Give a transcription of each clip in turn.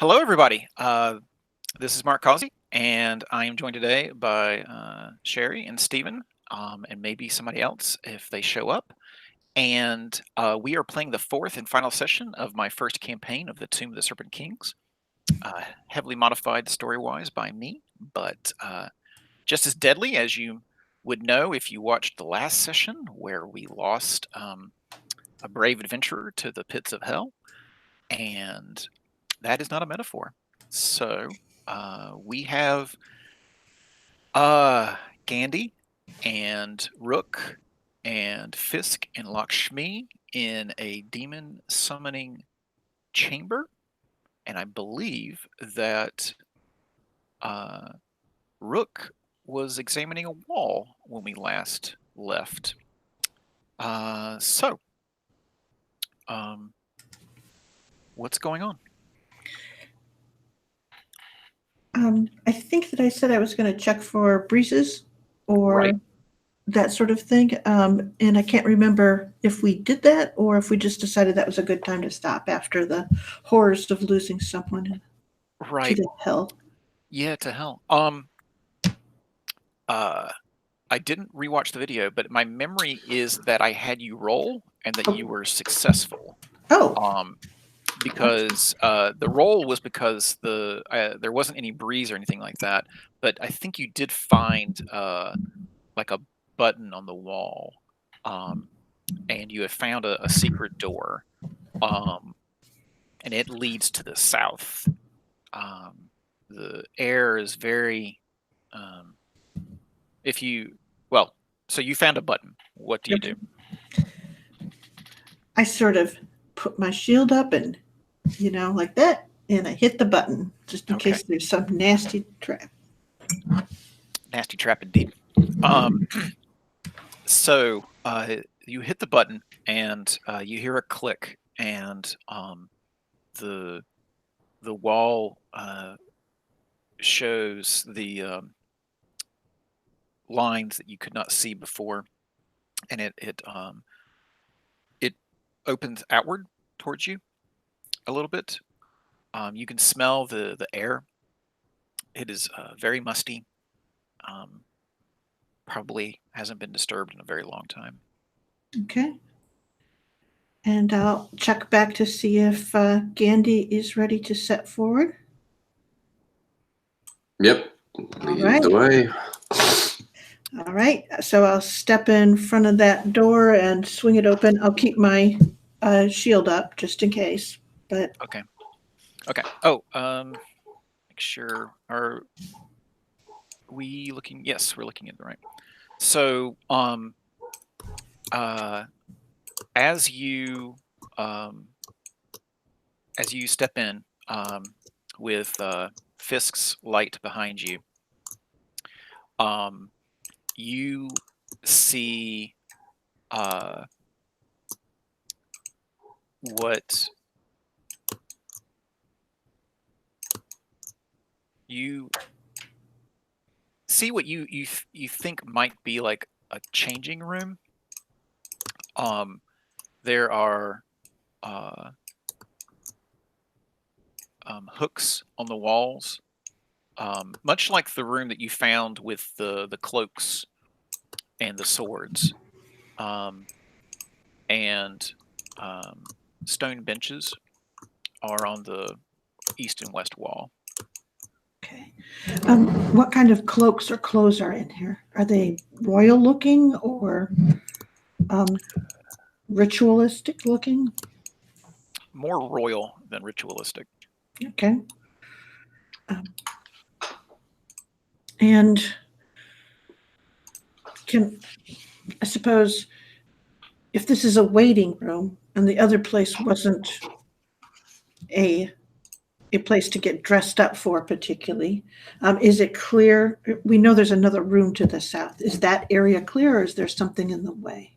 Hello, everybody. This is Mark Causey, and I am joined today by Sherry and Steven, and maybe somebody else if they show up. And we are playing the fourth and final session of my first campaign of the Tomb of the Serpent Kings, heavily modified story-wise by me, but just as deadly as you would know if you watched the last session where we lost a brave adventurer to the pits of hell. And that is not a metaphor. So we have Gandhi and Rook and Fisk and Lakshmi in a demon summoning chamber, and I believe that Rook was examining a wall when we last left. So, what's going on? I think that I said I was going to check for breezes or Right. that sort of thing. And I can't remember if we did that or if we just decided that was a good time to stop after the horrors of losing someone to Right. the hell. Yeah, to hell. I didn't rewatch the video, but my memory is that I had you roll and that you were successful. Oh, Because the roll was because there wasn't any breeze or anything like that, but I think you did find like a button on the wall, and you have found a secret door, and it leads to the south. The air is very um, if you well, so you found a button. What do you do? I sort of put my shield up and, like that. And I hit the button just in Okay, case there's some nasty trap. nasty trap indeed. Um, so you hit the button and you hear a click, and the the wall shows the lines that you could not see before, and it opens outward towards you a little bit. You can smell the air. It is very musty. Um, Probably hasn't been disturbed in a very long time. Okay. And I'll check back to see if Gandhi is ready to set forward. Yep. All Lead right. the way. All right, so I'll step in front of that door and swing it open. I'll keep my shield up just in case. But Okay. Okay. Oh, make sure. Are we looking? Yes, we're looking at the right. So, uh, as you um, as you step in with Fisk's light behind you, um, you see what you see what you think might be like a changing room. There are hooks on the walls, much like the room that you found with the cloaks and the swords, and stone benches are on the east and west wall. okay, what kind of cloaks or clothes are in here? Are they royal looking or um, ritualistic looking? More royal than ritualistic. Okay, um, and can I suppose if this is a waiting room and the other place wasn't a a place to get dressed up for particularly. Is it clear? We know there's another room to the south. Is that area clear or is there something in the way?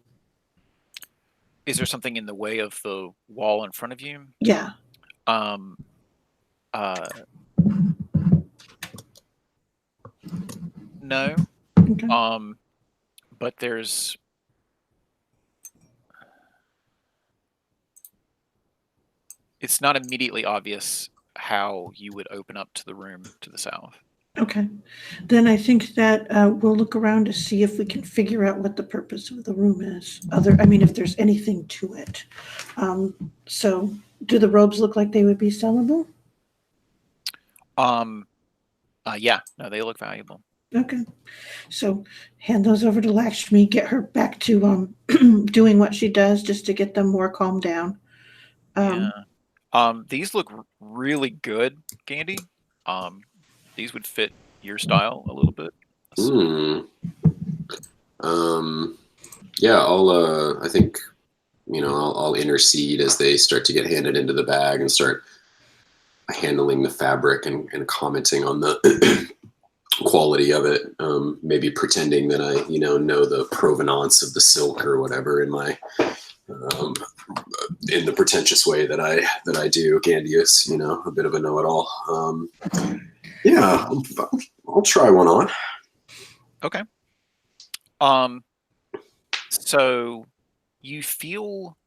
Is there something in the way of the wall in front of you? Yeah. Um, uh, no. Okay. But there's it's not immediately obvious how you would open up to the room to the south. Okay. Then I think that we'll look around to see if we can figure out what the purpose of the room is. If there's anything to it. So, do the robes look like they would be sellable? Yeah, no, they look valuable. Okay. So, hand those over to Lakshmi, get her back to doing what she does just to get them more calmed down. Yeah. These look really good, Gandy. These would fit your style a little bit. Hmm. Yeah, I think, I'll intercede as they start to get handed into the bag and start handling the fabric and commenting on the quality of it. Maybe pretending that I, know the provenance of the silk or whatever in my, in the pretentious way that I do. Gandy is, a bit of a know-it-all. Yeah, I'll try one on. Okay. So you feel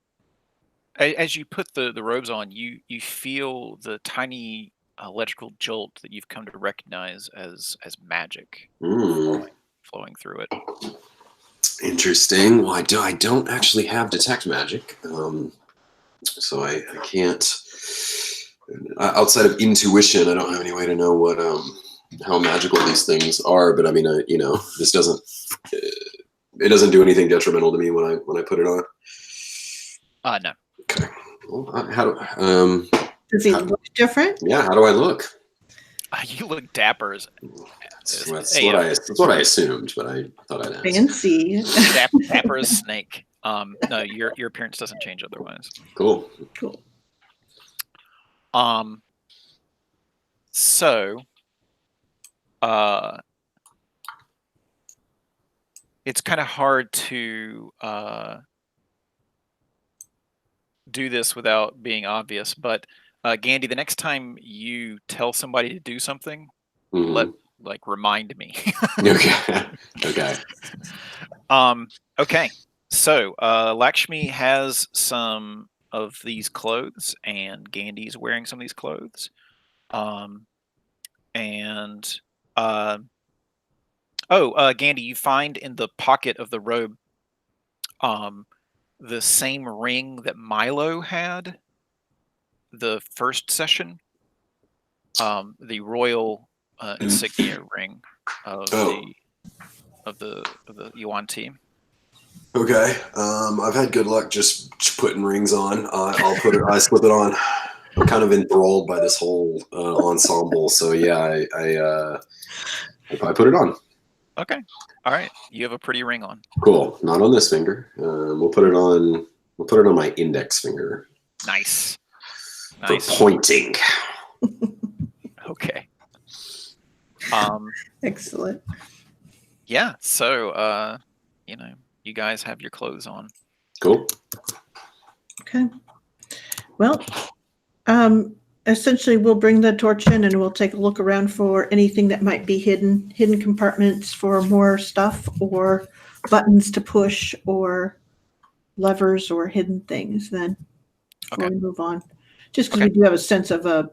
as you put the robes on, you feel the tiny electrical jolt that you've come to recognize as magic flowing through it. Interesting. Well, I don't actually have detect magic, so I can't. Outside of intuition, I don't have any way to know what how magical these things are. But I mean, this doesn't. It doesn't do anything detrimental to me when I put it on. No. Okay. Well, how Does he look different? Yeah. How do I look? You look dapper as That's what I assumed, but I thought I'd ask. Fancy. Dapper as snake. No, your appearance doesn't change otherwise. Cool. So, it's kind of hard to do this without being obvious, but Gandy, the next time you tell somebody to do something, remind me. Okay. Okay. So Lakshmi has some of these clothes, and Gandy's wearing some of these clothes. Gandy, you find in the pocket of the robe the same ring that Milo had the first session, the royal insignia ring of the Yuan team. Okay. I've had good luck just putting rings on. I slip it on. I'm kind of enthralled by this whole ensemble, so yeah, I put it on. Okay. All right. You have a pretty ring on. Cool. Not on this finger. We'll put it on my index finger. Nice. For pointing. Okay. Excellent. Yeah. So, you guys have your clothes on. Cool. Okay. Well, essentially, we'll bring the torch in and we'll take a look around for anything that might be hidden compartments for more stuff, or buttons to push, or levers, or hidden things. Then before we move on, just because we do have a sense of a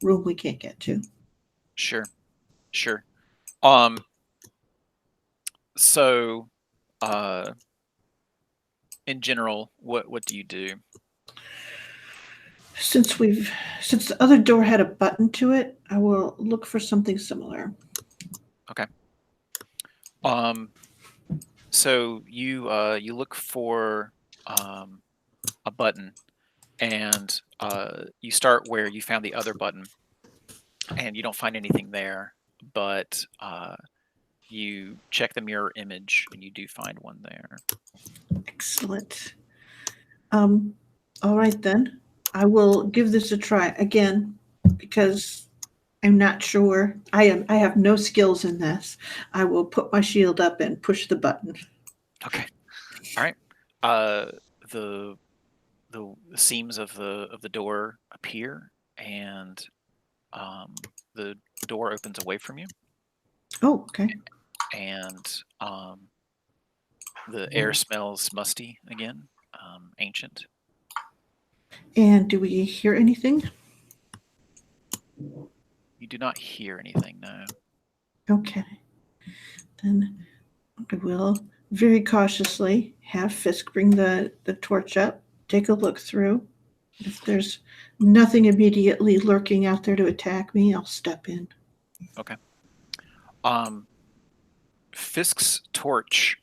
room we can't get to. Sure. So, in general, what do you do? Since the other door had a button to it, I will look for something similar. Okay. So you look for a button, and you start where you found the other button, and you don't find anything there, but you check the mirror image, and you do find one there. Excellent. All right then. I will give this a try again because I'm not sure. I have no skills in this. I will put my shield up and push the button. Okay. All right. The seams of the door appear, and the door opens away from you. Oh, okay. And the air smells musty again, ancient. And do we hear anything? You do not hear anything, no. Okay. Then I will very cautiously have Fisk bring the torch up, take a look through. If there's nothing immediately lurking out there to attack me, I'll step in. Okay. Fisk's torch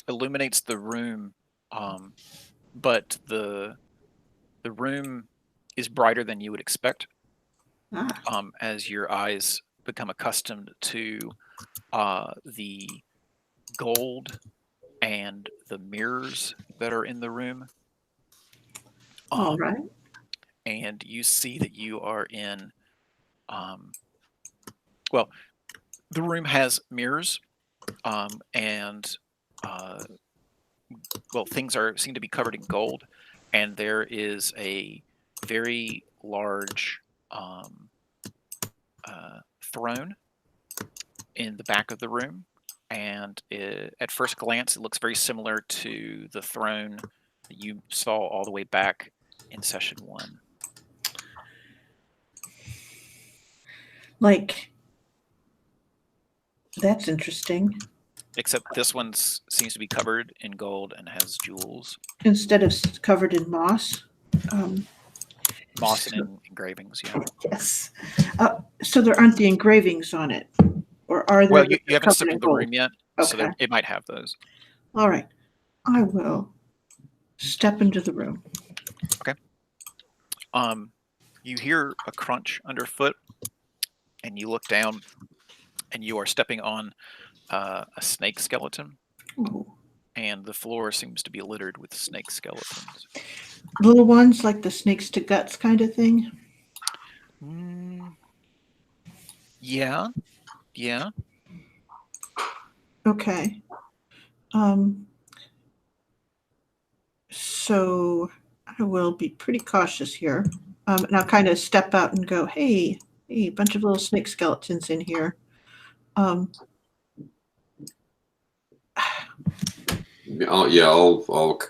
illuminates the room, but the room is brighter than you would expect. As your eyes become accustomed to the gold and the mirrors that are in the room. All right. And you see that you are in, well, the room has mirrors, and well, things seem to be covered in gold, and there is a very large throne in the back of the room, and at first glance, it looks very similar to the throne that you saw all the way back in session 1. Like, that's interesting. Except this one seems to be covered in gold and has jewels. Instead of covered in moss. Moss and engravings, yeah. Yes. So there aren't the engravings on it, or are there? Well, you haven't stepped in the room yet, okay. So it might have those. All right. I will step into the room. Okay. You hear a crunch underfoot, and you look down, and you are stepping on a snake skeleton. Ooh. And the floor seems to be littered with snake skeletons. Little ones, like the snakes to guts kind of thing? Yeah. Okay. So I will be pretty cautious here. And I'll kind of step out and go, hey, a bunch of little snake skeletons in here. I'll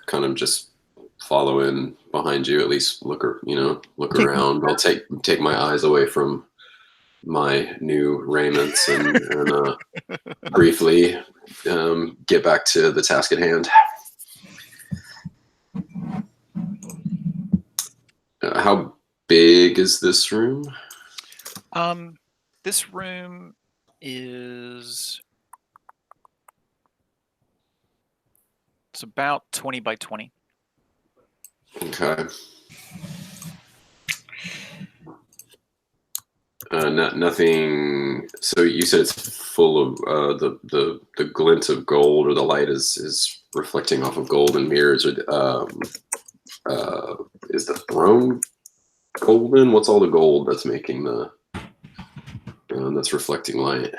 kind of just follow in behind you, at least look around. I'll take my eyes away from my new raiments and briefly get back to the task at hand. How big is this room? This room is, it's about 20 by 20. Okay. Nothing. So you said it's full of the glint of gold, or the light is reflecting off of gold and mirrors. Or is the throne golden? What's all the gold that's making that's reflecting light?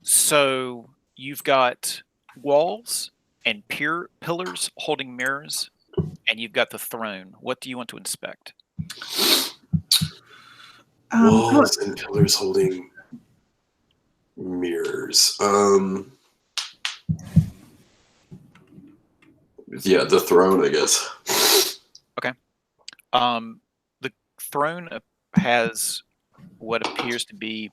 So you've got walls and pillars holding mirrors, and you've got the throne. What do you want to inspect? Walls and pillars holding mirrors. Yeah, the throne, I guess. Okay. The throne has what appears to be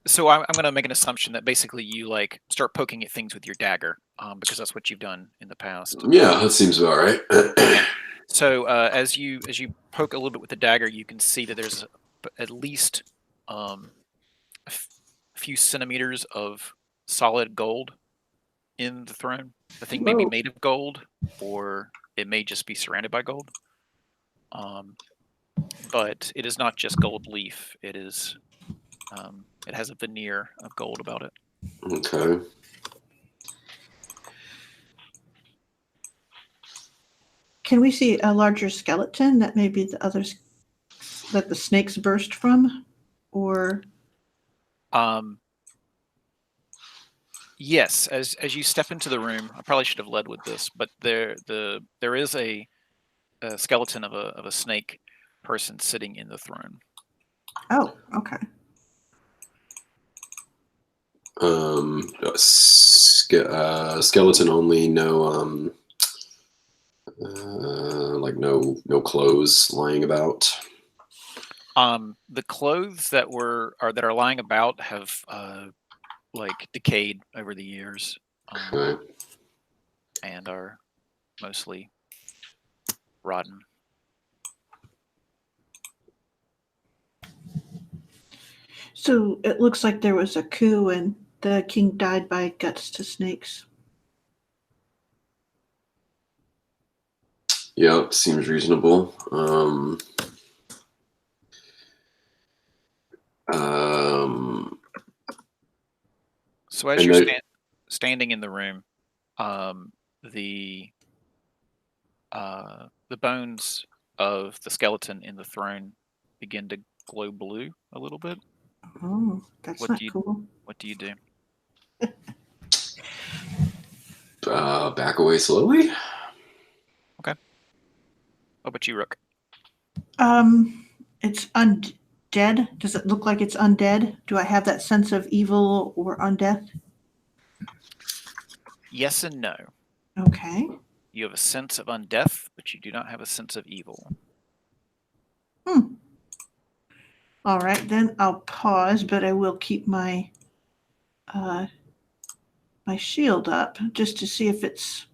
so I'm going to make an assumption that basically you like start poking at things with your dagger, because that's what you've done in the past. Yeah, that seems about right. So as you poke a little bit with the dagger, you can see that there's at least a few centimeters of solid gold in the throne. The thing may be made of gold, or it may just be surrounded by gold. But it is not just gold leaf. It is. It has a veneer of gold about it. Okay. Can we see a larger skeleton that maybe the others that the snakes burst from, or? Yes. As you step into the room, I probably should have led with this, but there is a skeleton of a snake person sitting in the throne. Oh, okay. Skeleton only, no Like no clothes lying about. The clothes that are lying about have like decayed over the years, Okay. and are mostly rotten. So it looks like there was a coup and the king died by guts to snakes. Yep, seems reasonable. So as and you're the, standing in the room, the bones of the skeleton in the throne begin to glow blue a little bit. Oh, that's What not do you cool. What do you do? back away slowly. Okay. How about you, Rook? It's undead. Does it look like it's undead? Do I have that sense of evil or undeath? Yes and no. Okay. You have a sense of undeath, but you do not have a sense of evil. All right, then I'll pause, but I will keep my my shield up just to see if it's,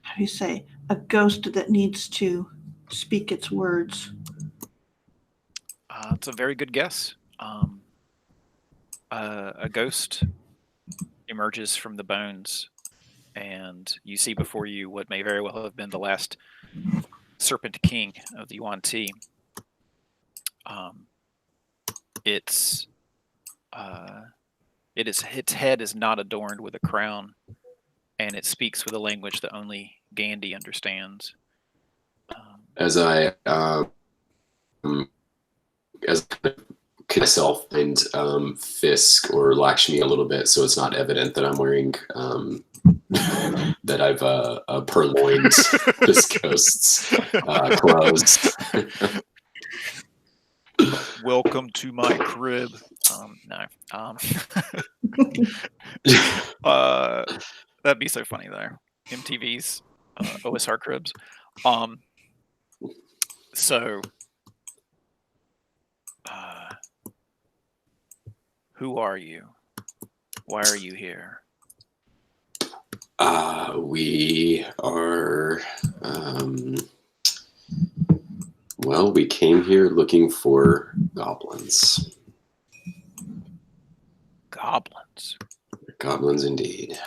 how do you say, a ghost that needs to speak its words. It's a very good guess. A ghost emerges from the bones, and you see before you what may very well have been the last Serpent King of the Yuan Ti. Its its head is not adorned with a crown, and it speaks with a language that only Gandhi understands. As I as myself and Fisk or Lakshmi a little bit, so it's not evident that I'm wearing that I've purloined this ghost's clothes. Welcome to my crib. No. That'd be so funny though. MTV's OSR cribs. So, who are you? Why are you here? We are. Well, we came here looking for goblins. Goblins. Goblins indeed.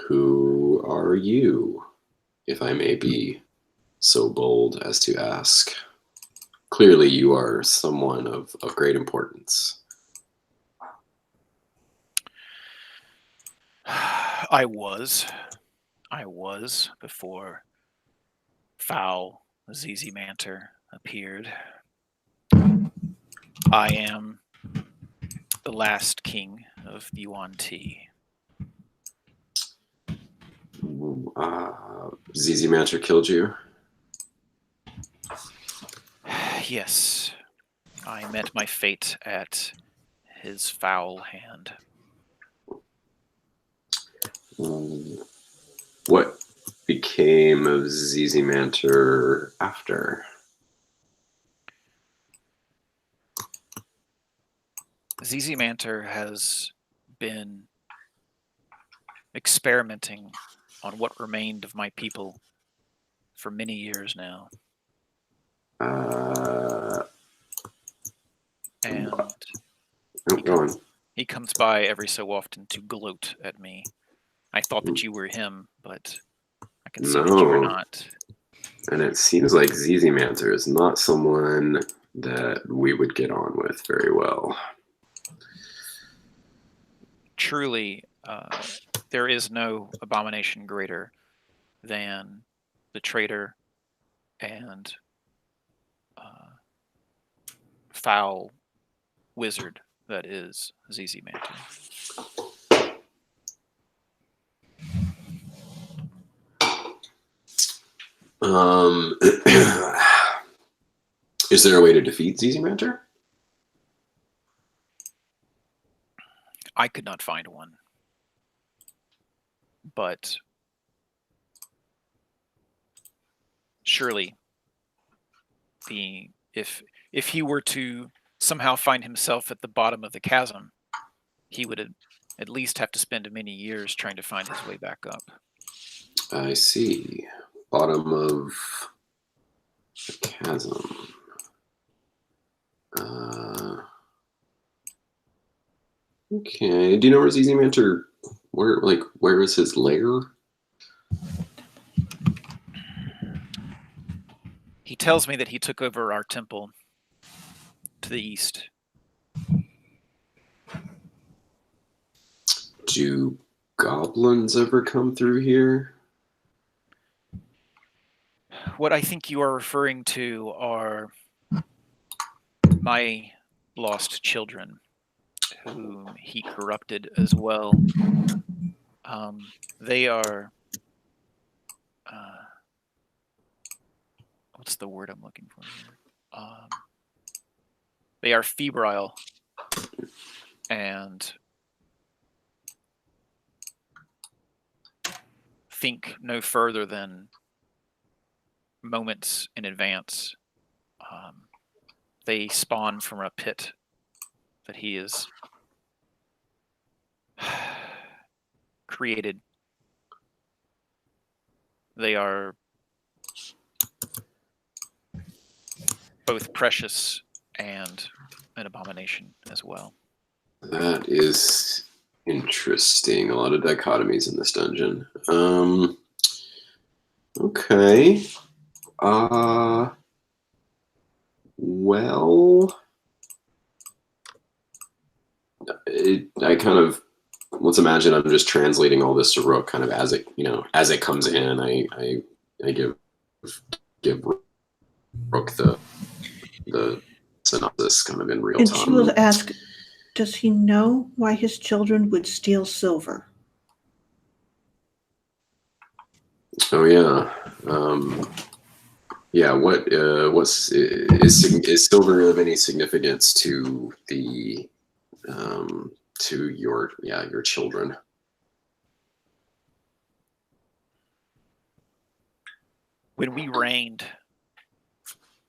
Who are you, if I may be so bold as to ask? Clearly, you are someone of great importance. I was before foul ZZ Manter appeared. I am the last king of Yuan Ti. ZZ Mancher killed you? Yes, I met my fate at his foul hand. What became of ZZ Manter after? ZZ Manter has been experimenting on what remained of my people for many years now. And Go on. he comes by every so often to gloat at me. I thought that you were him, but I can see that you are not. And it seems like ZZ Manter is not someone that we would get on with very well. Truly, there is no abomination greater than the traitor and foul wizard that is ZZ Manter. Is there a way to defeat ZZ Manter? I could not find one. But surely if he were to somehow find himself at the bottom of the chasm, he would at least have to spend many years trying to find his way back up. I see. Bottom of the chasm. Okay. Do you know where ZZ Mantor? Where is his lair? He tells me that he took over our temple to the east. Do goblins ever come through here? What I think you are referring to are my lost children, whom he corrupted as well. They are... what's the word I'm looking for here? They are febrile and think no further than moments in advance. They spawn from a pit that he has created. They are both precious and an abomination as well. That is interesting. A lot of dichotomies in this dungeon. Okay. Well, I kind of, let's imagine I'm just translating all this to Rook kind of as it comes in. I give Rook the synopsis kind of in real And time. she will ask, does he know why his children would steal silver? Oh yeah. Yeah, is silver of any significance to the to your children? When we reigned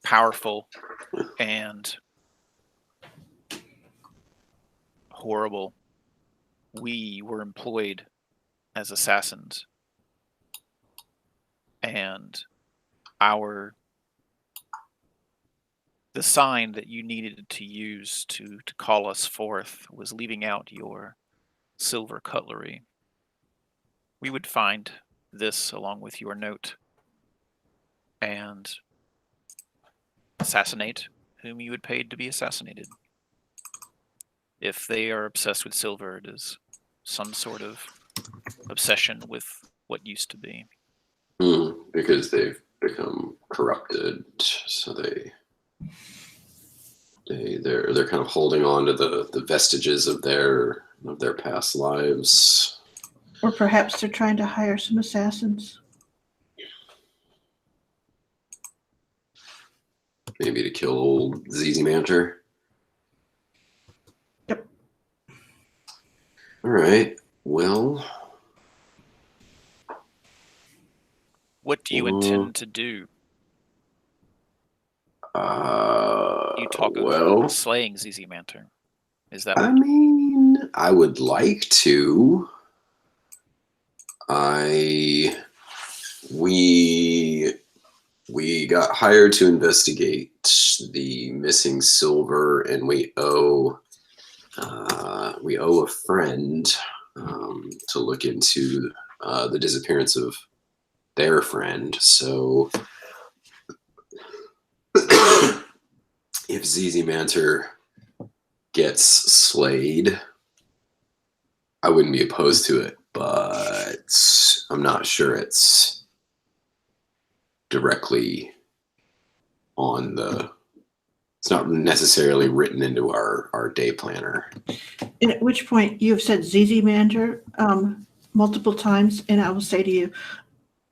powerful and horrible, we were employed as assassins, and the sign that you needed to use to call us forth was leaving out your silver cutlery. We would find this along with your note and assassinate whom you had paid to be assassinated. If they are obsessed with silver, it is some sort of obsession with what used to be. Because they've become corrupted, so they're kind of holding on to the vestiges of their past lives. Or perhaps they're trying to hire some assassins. Maybe to kill old ZZ Mantor. Yep. All right. Well, what do you intend to do? You talk of slaying ZZ Mantor. Is that? I mean, I would like to. We got hired to investigate the missing silver, and we owe a friend to look into the disappearance of their friend. So if ZZ Mantor gets slayed, I wouldn't be opposed to it, but I'm not sure it's directly on it's not necessarily written into our day planner. And at which point you have said ZZ Mantor multiple times, and I will say to you,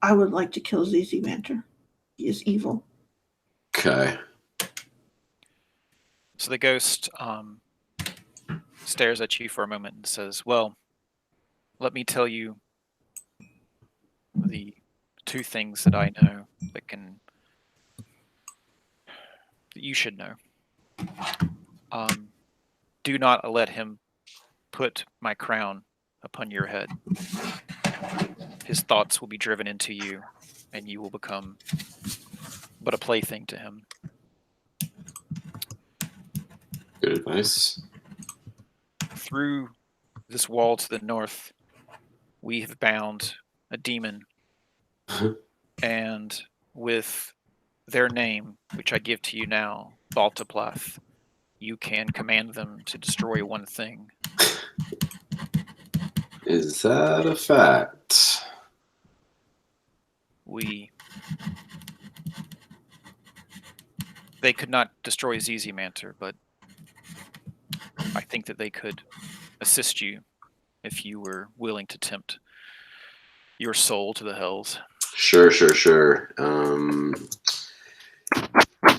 I would like to kill ZZ Mantor. He is evil. Okay. So the ghost stares at you for a moment and says, well, let me tell you the two things that I know that you should know. Do not let him put my crown upon your head. His thoughts will be driven into you, and you will become but a plaything to him. Good advice. Through this wall to the north, we have bound a demon, and with their name, which I give to you now, Baltaplath, you can command them to destroy one thing. Is that a fact? They could not destroy ZZ Mantor, but I think that they could assist you if you were willing to tempt your soul to the hells. Sure.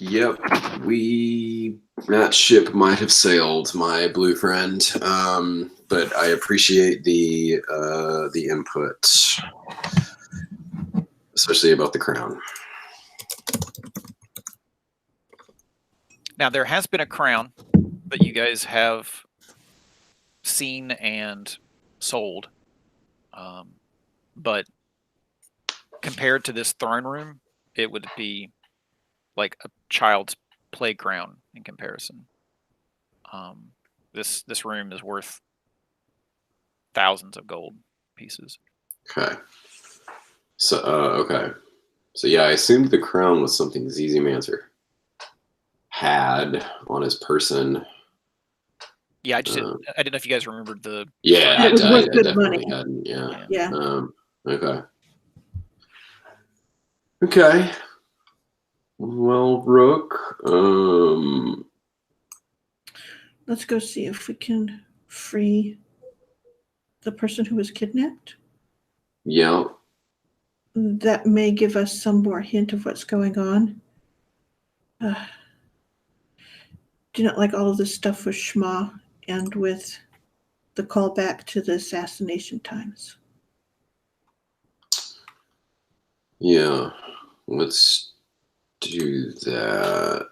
Yep, that ship might have sailed, my blue friend. But I appreciate the input, especially about the crown. Now, there has been a crown that you guys have seen and sold, but compared to this throne room, it would be like a child's playground in comparison. This room is worth thousands of gold pieces. Okay. So okay. So yeah, I assumed the crown was something ZZ Mantor had on his person. Yeah, I didn't know if you guys remembered the. Yeah, it was I worth good definitely money. hadn't. Yeah. Yeah. Okay. Okay. Well, Rook. Let's go see if we can free the person who was kidnapped. Yeah. That may give us some more hint of what's going on. Do you not like all of this stuff with Shma and with the callback to the assassination times? Yeah. Let's do that.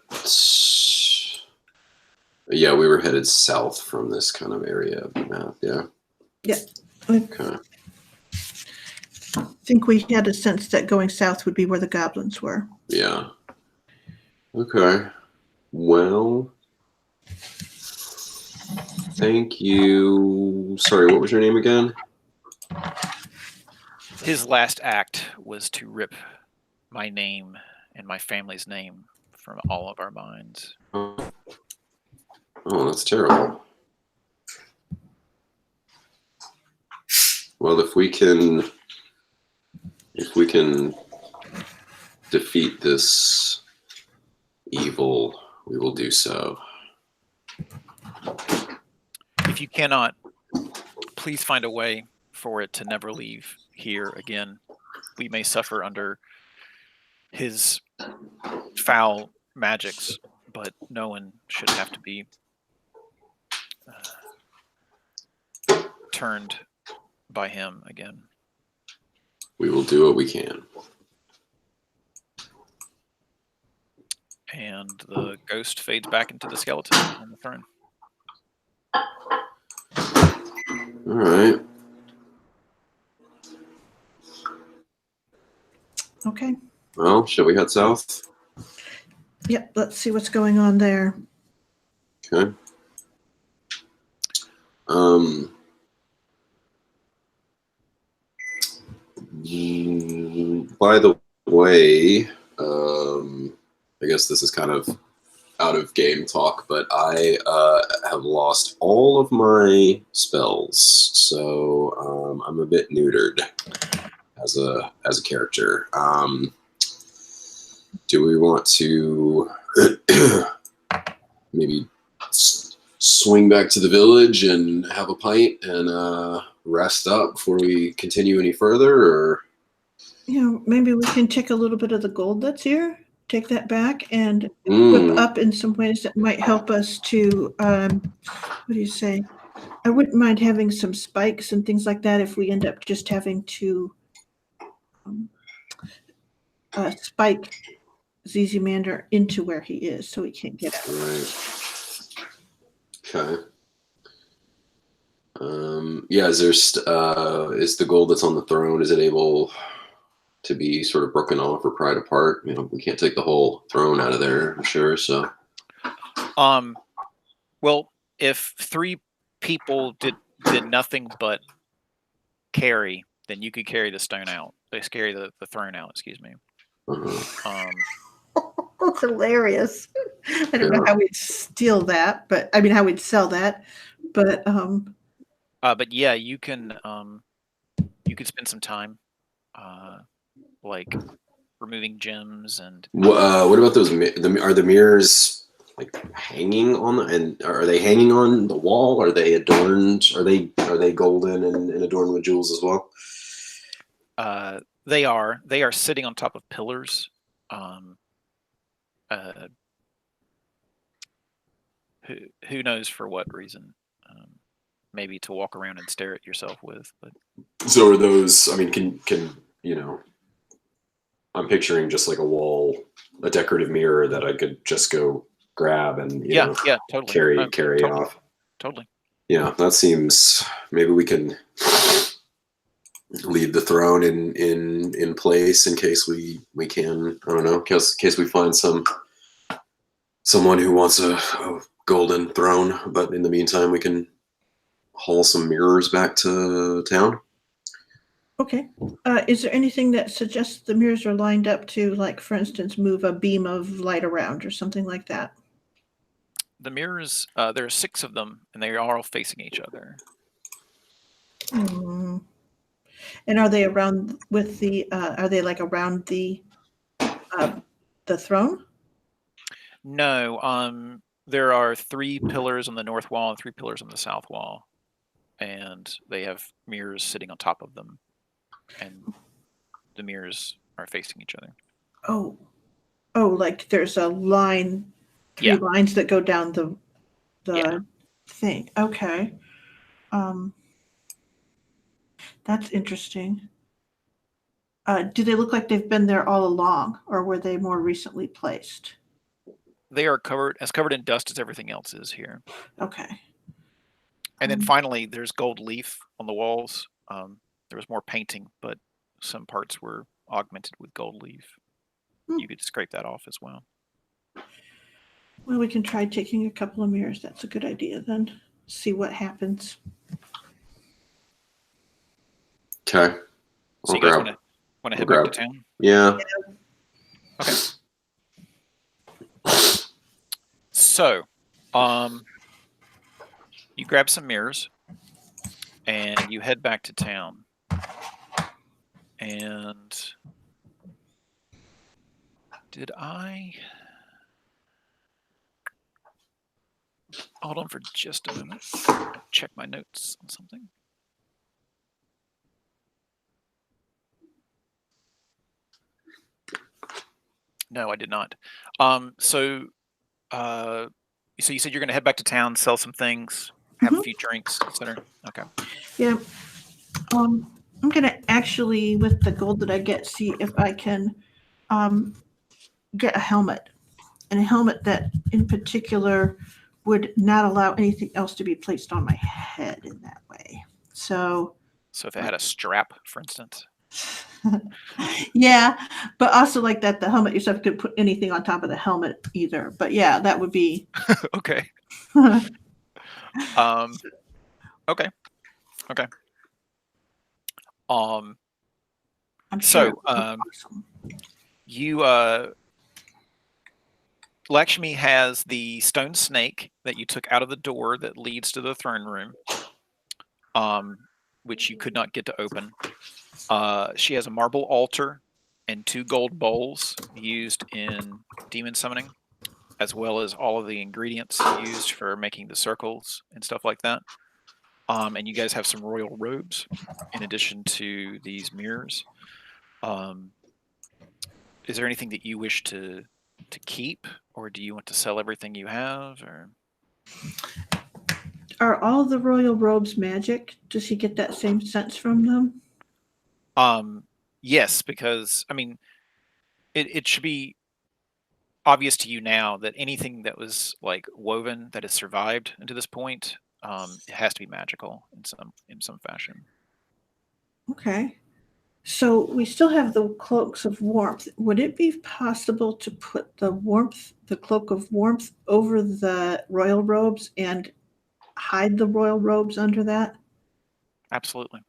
Yeah, we were headed south from this kind of area of the map. Yeah. Yeah. Okay. I think we had a sense that going south would be where the goblins were. Yeah. Okay. Well, thank you. Sorry, what was your name again? His last act was to rip my name and my family's name from all of our minds. Oh, that's terrible. Well, if we can defeat this evil, we will do so. If you cannot, please find a way for it to never leave here again. We may suffer under his foul magics, but no one should have to be turned by him again. We will do what we can. And the ghost fades back into the skeleton on the throne. All right. Okay. Well, shall we head south? Yep, let's see what's going on there. Okay. By the way, I guess this is kind of out of game talk, but I have lost all of my spells, so I'm a bit neutered as a character. Do we want to maybe swing back to the village and have a pint and rest up before we continue any further, or maybe we can take a little bit of the gold that's here, take that back, and whip up in some ways that might help us to what do you say, I wouldn't mind having some spikes and things like that if we end up just having to spike Zizimander into where he is so he can't get out. Right. Okay. Yeah, is the gold that's on the throne, is it able to be sort of broken off or pried apart? You know, we can't take the whole throne out of there, I'm sure, so. Well, if 3 people did nothing but carry, then you could carry the stone out. They carry the throne out, excuse me. That's hilarious. I don't know how we'd steal that, but I mean how we'd sell that. But yeah, you can spend some time like removing gems and What about those? Are the mirrors like hanging on and are they hanging on the wall? Are they adorned? Are they golden and adorned with jewels as well? they are sitting on top of pillars. Who knows for what reason? Maybe to walk around and stare at yourself with. But so are those? I mean, can you know? I'm picturing just like a decorative mirror that I could just go grab and you know, totally carry off. Totally. Yeah, that seems. Maybe we can leave the throne in place in case we can. I don't know. In case we find someone who wants a golden throne, but in the meantime, we can haul some mirrors back to town. okay. Is there anything that suggests the mirrors are lined up to, like, for instance, move a beam of light around or something like that? The mirrors, there are 6 of them, and they are all facing each other. Mm. And are they around with the? Are they like around the throne? No, there are 3 pillars on the north wall and 3 pillars on the south wall, and they have mirrors sitting on top of them, and the mirrors are facing each other. Oh, like there's a line, 3 lines that go down the thing. Okay. That's interesting. Do they look like they've been there all along, or were they more recently placed? They are covered in dust as everything else is here. Okay. And then finally, there's gold leaf on the walls. There was more painting, but some parts were augmented with gold leaf. You could scrape that off as well. Well, we can try taking a couple of mirrors. That's a good idea then. See what happens. Okay. So you guys want to head back to town? Yeah. Okay. So, you grab some mirrors and you head back to town. And did I hold on for just a moment? Check my notes on something. No, I did not. So you said you're going to head back to town, sell some things, have a few drinks, etc. Okay. Yeah. I'm going to actually, with the gold that I get, see if I can get a helmet. And a helmet that, in particular, would not allow anything else to be placed on my head in that way. So if it had a strap, for instance. Yeah, but also like that, the helmet yourself could put anything on top of the helmet either. But yeah, that would be okay. Okay. I'm sure. You Lakshmi has the stone snake that you took out of the door that leads to the throne room, which you could not get to open. She has a marble altar and 2 gold bowls used in demon summoning, as well as all of the ingredients used for making the circles and stuff like that. And you guys have some royal robes in addition to these mirrors. Is there anything that you wish to keep, or do you want to sell everything you have? Or Are all the royal robes magic? Does he get that same sense from them? Yes, because I mean, it should be obvious to you now that anything that was like woven that has survived into this point, it has to be magical in some fashion. Okay. So we still have the cloaks of warmth. Would it be possible to put the cloak of warmth over the royal robes and hide the royal robes under that? Absolutely.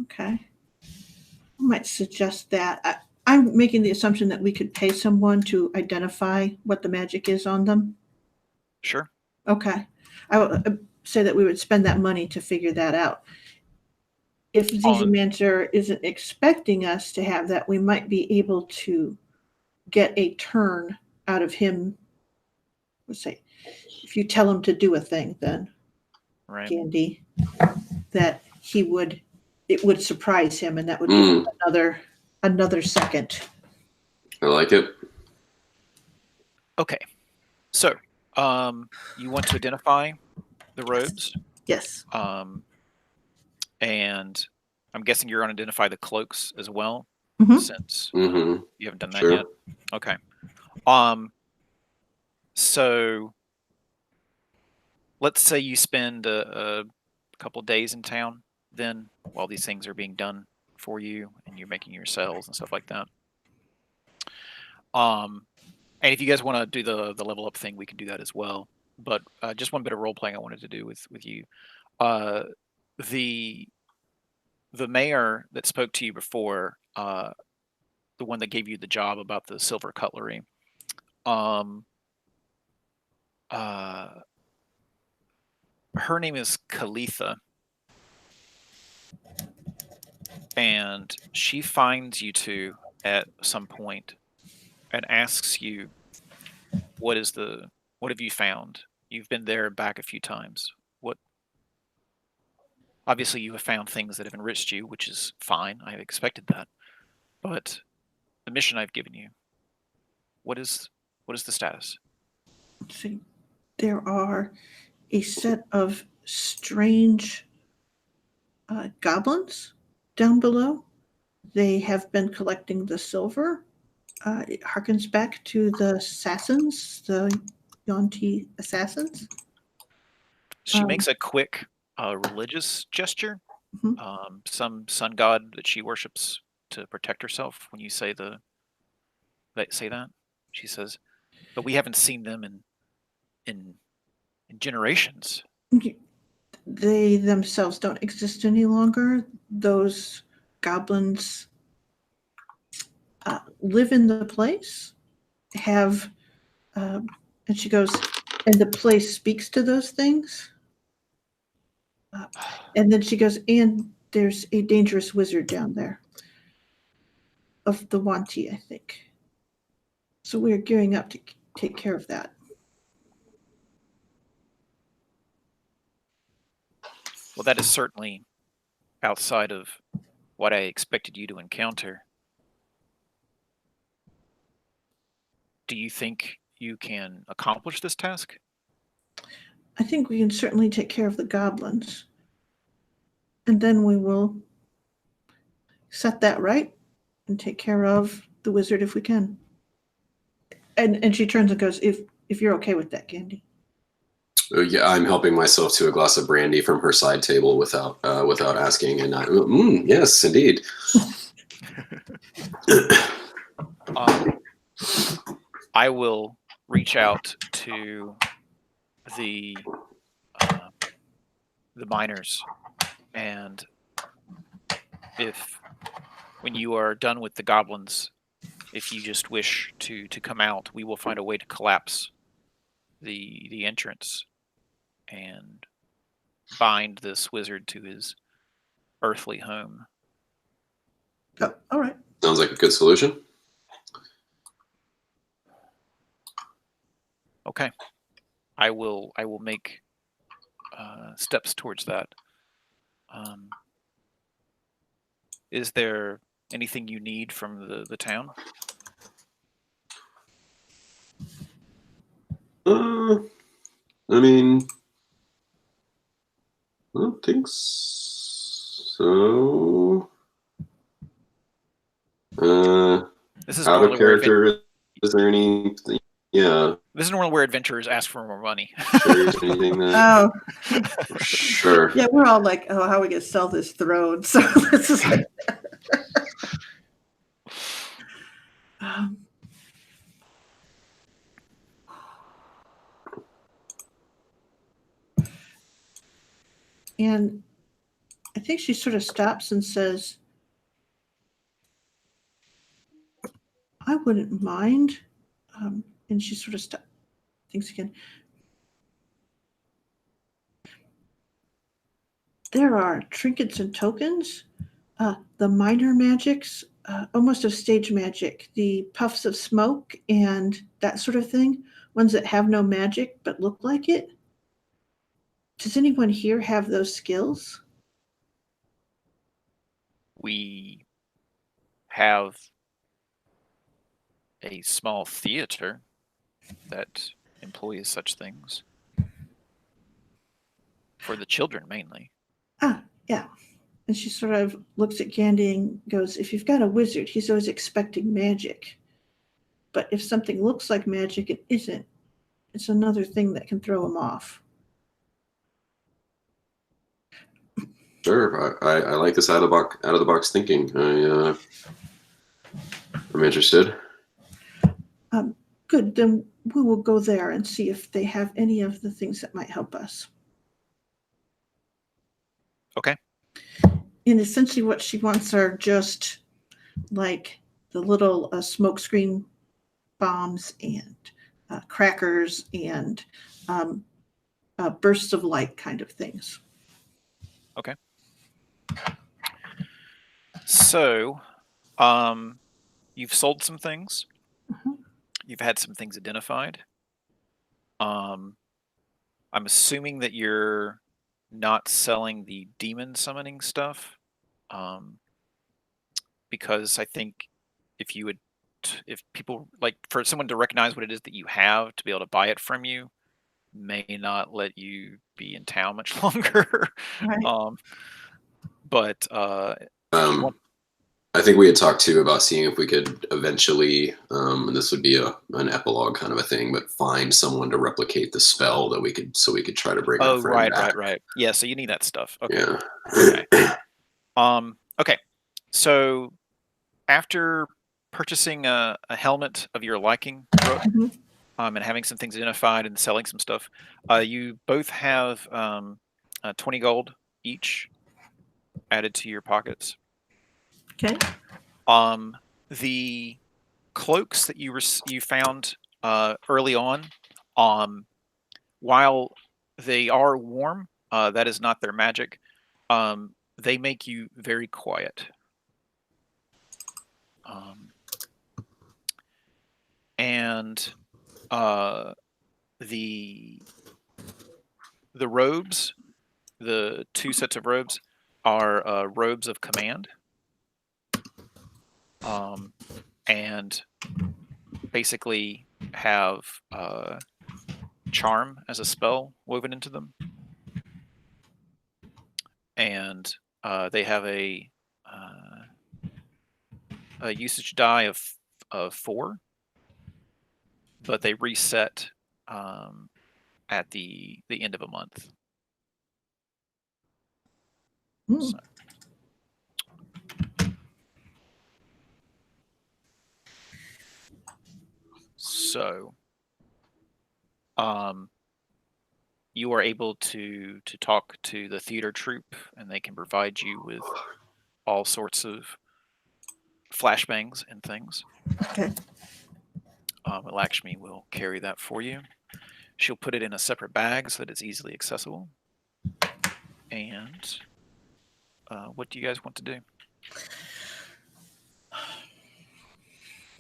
Okay. I might suggest that. I'm making the assumption that we could pay someone to identify what the magic is on them. Sure. Okay. I would say that we would spend that money to figure that out. If On Mancer isn't expecting us to have that, we might be able to get a turn out of him. Let's say, if you tell him to do a thing, then right. Candy, that it would surprise him, and that would give him another second. I like it. Okay. So, you want to identify the robes, Yes. and I'm guessing you're going to identify the cloaks as well, Mhm. since Mm-hmm. you haven't done that Sure. yet. Okay. So let's say you spend a couple days in town, then while these things are being done for you, and you're making your cells and stuff like that. And if you guys want to do the level up thing, we can do that as well. But just one bit of role playing I wanted to do with you. The mayor that spoke to you before, the one that gave you the job about the silver cutlery, um, her name is Kalitha, and she finds you two at some point and asks you, what have you found? You've been there and back a few times. Obviously you have found things that have enriched you, which is fine. I expected that. But the mission I've given you, what is the status? Let's see. There are a set of strange goblins down below. They have been collecting the silver. It harkens back to the assassins, the Yonti assassins. She makes a quick religious gesture. Mhm. Some sun god that she worships to protect herself. When you say that, she says, "But we haven't seen them in generations." They themselves don't exist any longer. Those goblins live in the place, have, and she goes, and the place speaks to those things. And then she goes, and there's a dangerous wizard down there of the Wanti, I think. So we're gearing up to take care of that. Well, that is certainly outside of what I expected you to encounter. Do you think you can accomplish this task? I think we can certainly take care of the goblins. And then we will set that right and take care of the wizard if we can. And she turns and goes, if you're okay with that, Candy. Yeah, I'm helping myself to a glass of brandy from her side table without asking, and yes, indeed. I will reach out to the miners, and if when you are done with the goblins, if you just wish to come out, we will find a way to collapse the entrance and bind this wizard to his earthly home. Oh, all right. Sounds like a good solution. Okay, I will make steps towards that. Is there anything you need from the town? I mean, don't think so. This is Out of normally where character. Is there anything? Yeah. this is normally where adventurers ask for more money. Sure, is there anything that? Oh, Sure. yeah, we're all like, oh, how are we gonna sell this throne? So this is like, um, and I think she sort of stops and says, I wouldn't mind. And she sort of thinks again. There are trinkets and tokens, the minor magics, almost of stage magic, the puffs of smoke and that sort of thing, ones that have no magic but look like it. Does anyone here have those skills? We have a small theater that employs such things. For the children, mainly. Ah, yeah. And she sort of looks at Gandy and goes, if you've got a wizard, he's always expecting magic. But if something looks like magic, it isn't. It's another thing that can throw him off. Sure. I like this out of the box thinking. I'm interested. Good, then we will go there and see if they have any of the things that might help us. Okay. And essentially what she wants are just like the little smoke screen bombs and crackers and bursts of light kind of things. Okay. So, you've sold some things. Mhm. You've had some things identified. I'm assuming that you're not selling the demon summoning stuff, because I think if you would, if people like for someone to recognize what it is that you have to be able to buy it from you, may not let you be in town much longer. Right. But if you want, I think we had talked too about seeing if we could eventually, and this would be an epilogue kind of a thing, but find someone to replicate the spell that we could try to bring our friend back. right. Yeah, so you need that stuff. Okay. Yeah. Okay. Okay. So after purchasing a helmet of your liking, Brooke, Mhm. And having some things identified and selling some stuff, you both have 20 gold each added to your pockets. Okay. The cloaks that you found early on, while they are warm, that is not their magic. They make you very quiet. And the robes, the 2 sets of robes, are robes of command, and basically have charm as a spell woven into them, and they have a usage die of 4, but they reset at the end of a month. Mm. So, you are able to talk to the theater troupe, and they can provide you with all sorts of flashbangs and things. Okay. Lakshmi will carry that for you. She'll put it in a separate bag so that it's easily accessible. And what do you guys want to do?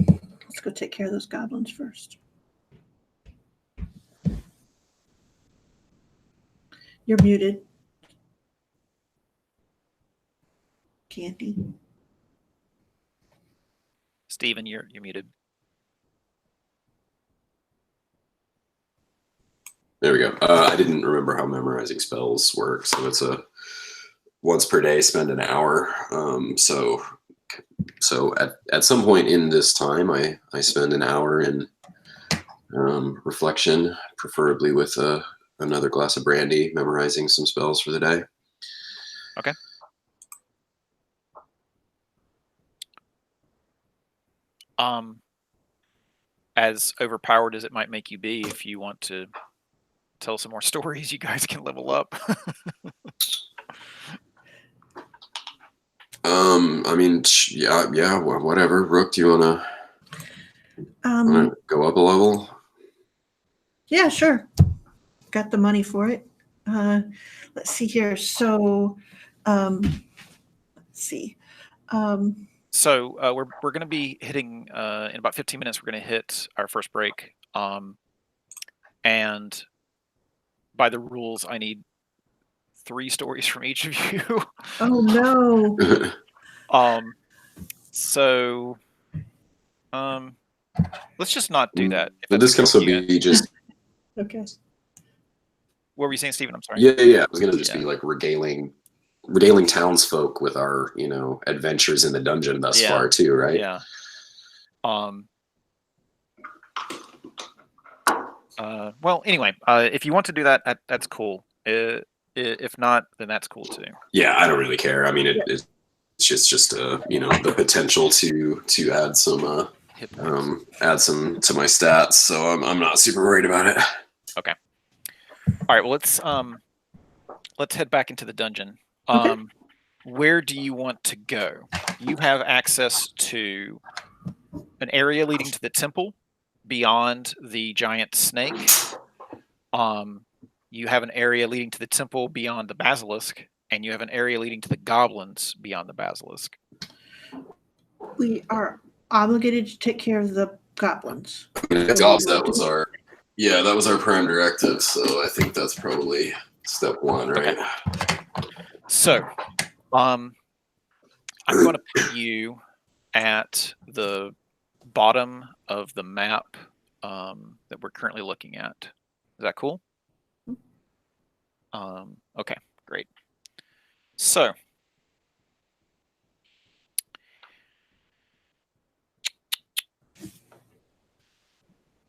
Let's go take care of those goblins first. You're muted. Candy. Steven, you're muted. There we go. I didn't remember how memorizing spells work, so it's a once per day spend an hour. So at some point in this time, I spend an hour in reflection, preferably with another glass of brandy, memorizing some spells for the day. Okay. As overpowered as it might make you be, if you want to tell some more stories, you guys can level up. I mean, yeah, whatever. Rook, do you wanna go up a level? Yeah, sure. Got the money for it. Let's see here. So, let's see. So we're going to be hitting in about 15 minutes. We're going to hit our first break, and by the rules, I need 3 stories from each of you. Oh no. So let's just not do that. If But that's this can okay also with you guys. be just. Okay. What were you saying, Stephen? I'm sorry. Yeah. I was gonna just Yeah. be like regaling townsfolk with our, adventures in the dungeon thus Yeah. far too, right? Yeah. Well, anyway, if you want to do that, that's cool. If not, then that's cool too. Yeah, I don't really care. I mean, it's just the potential to add some Hit points. add some to my stats, so I'm not super worried about it. Okay. All right. Well, let's head back into the dungeon. Okay. Where do you want to go? You have access to an area leading to the temple beyond the giant snake. You have an area leading to the temple beyond the basilisk, and you have an area leading to the goblins beyond the basilisk. We are obligated to take care of the goblins. I mean, that was our prime directive, so I think that's probably step one, right? Okay. So, I'm going to put you at the bottom of the map that we're currently looking at. Is that cool? Okay, great. So,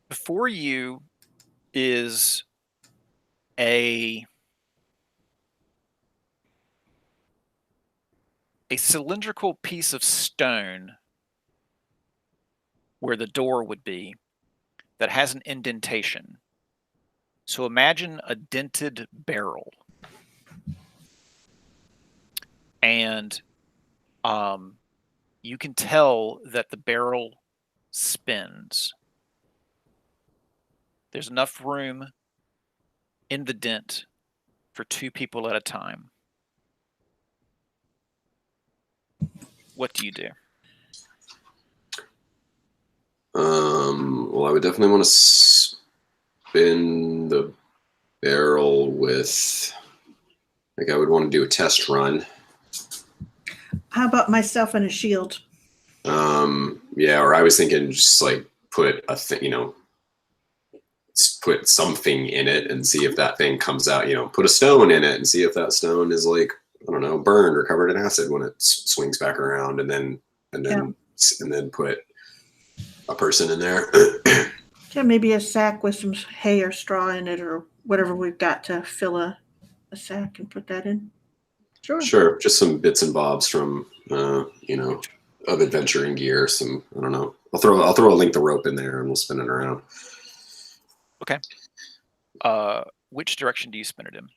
before you is a cylindrical piece of stone where the door would be that has an indentation. So imagine a dented barrel. And you can tell that the barrel spins. There's enough room in the dent for 2 people at a time. What do you do? Well, I would definitely want to spin the barrel with, like, I would want to do a test run. How about myself and a shield? Yeah, or I was thinking just like put a thing, put something in it and see if that thing comes out, put a stone in it and see if that stone is like, I don't know, burned or covered in acid when it swings back around, and then put a person in there. Yeah, maybe a sack with some hay or straw in it or whatever we've got to fill a sack and put that in. Sure, just some bits and bobs from of adventuring gear. Some, I don't know. I'll throw a link the rope in there and we'll spin it around. Okay. Which direction do you spin it in?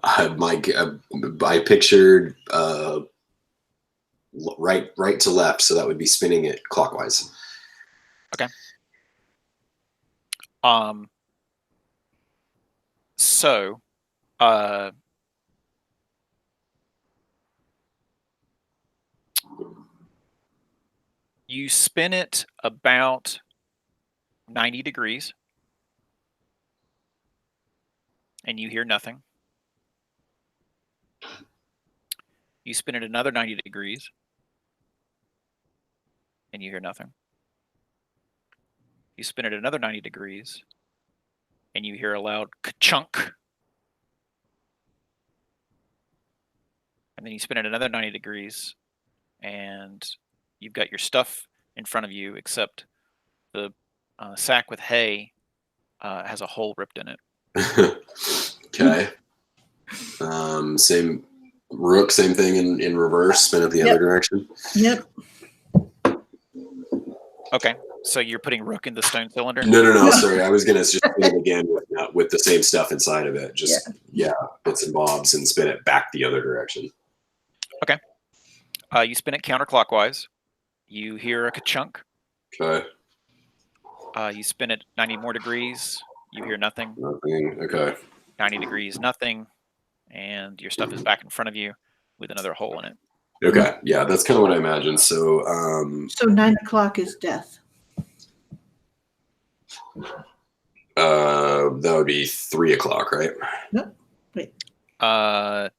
I pictured right to left, so that would be spinning it clockwise. Okay. So, you spin it about 90 degrees, and you hear nothing. You spin it another 90 degrees, and you hear nothing. You spin it another 90 degrees, and you hear a loud ka-chunk. and then you spin it another 90 degrees, and you've got your stuff in front of you, except the sack with hay has a hole ripped in it. Okay. Same rook, same thing in reverse, spin it the other direction. Yep. Okay, so you're putting rook in the stone cylinder? No, sorry. I was going to just spin it again with the same stuff inside of it. Just, bits and bobs, and spin it back the other direction. Okay. You spin it counterclockwise. You hear a ka-chunk. Okay. You spin it 90 more degrees. You hear nothing. Nothing. Okay. 90 degrees, nothing. And your stuff is back in front of you with another hole in it. Okay. Yeah, that's kind of what I imagined. So, So 9 o'clock is death. that would be 3 o'clock, right? No, wait. 9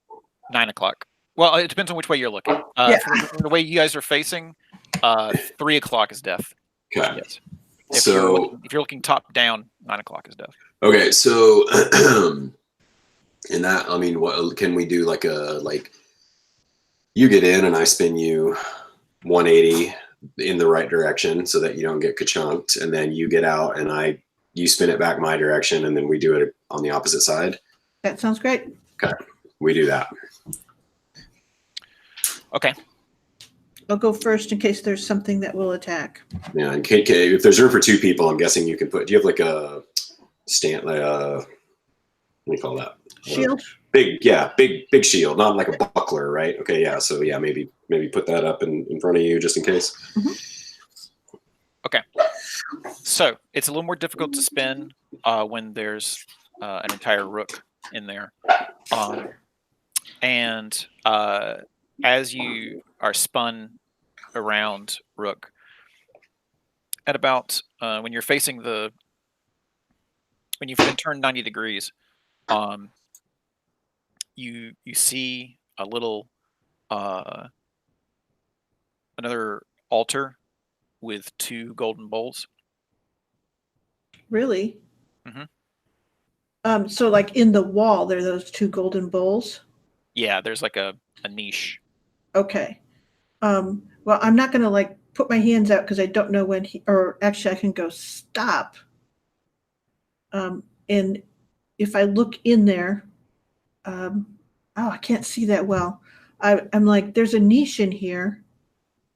o'clock. Well, it depends on which way you're looking. From the way you guys are facing, 3 o'clock is death. Okay. Yes. If you're looking top down, 9 o'clock is death. Okay, so in that, I mean, what can we do? Like you get in and I spin you 180 in the right direction so that you don't get ka-chunked, and then you get out and you spin it back my direction, and then we do it on the opposite side. That sounds great. Okay, we do that. Okay. I'll go first in case there's something that will attack. Yeah, and KK, if there's room for 2 people, I'm guessing you can put. Do you have like a stand? What do you call that? Shield. Big shield, not like a buckler, right? Okay, yeah. So yeah, maybe put that up in front of you just in case. Mm-hmm. Okay. So it's a little more difficult to spin when there's an entire rook in there, and as you are spun around rook, at about when you're facing when you've been turned 90 degrees, you see a little another altar with 2 golden bowls. Really? Mm-hmm. So like in the wall, there are those 2 golden bowls? Yeah, there's like a niche. Okay. Well, I'm not going to like put my hands out because I don't know when or actually I can go stop. And if I look in there, I can't see that well. I'm like, there's a niche in here.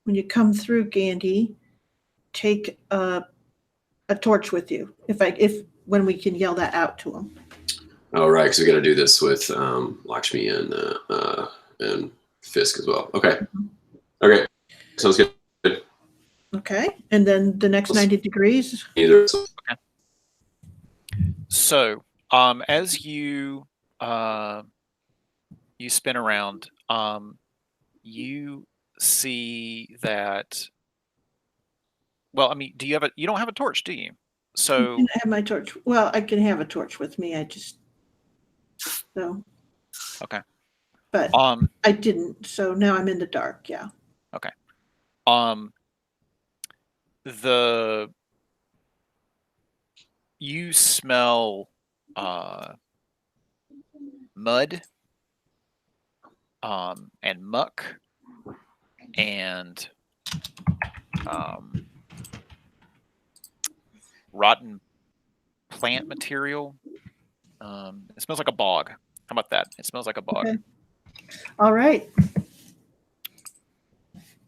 When you come through, Gandhi, take a torch with you. When we can yell that out to him. Oh, right, because we got to do this with Lakshmi and Fisk as well. Okay. Okay. Sounds good. Okay. And then the next 90 degrees. Either. Okay. So, as you spin around, you see that. Well, I mean, you don't have a torch, do you? So I have my torch. Well, I can have a torch with me. Okay. But I didn't, so now I'm in the dark. Yeah. Okay. You smell mud and muck and rotten plant material. It smells like a bog. How about that? It smells like a bog. Okay. All right.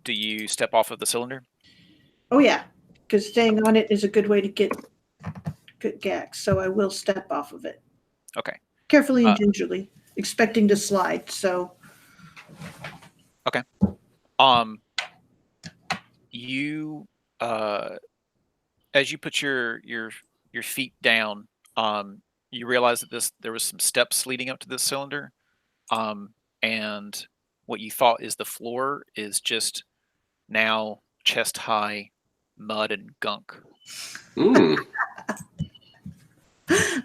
Do you step off of the cylinder? Oh yeah, because staying on it is a good way to get good gags. So I will step off of it. Okay. Carefully and gingerly, expecting to slide. So. Okay. You as you put your feet down, you realize that there was some steps leading up to this cylinder, and what you thought is the floor is just now chest high mud and gunk. Mm.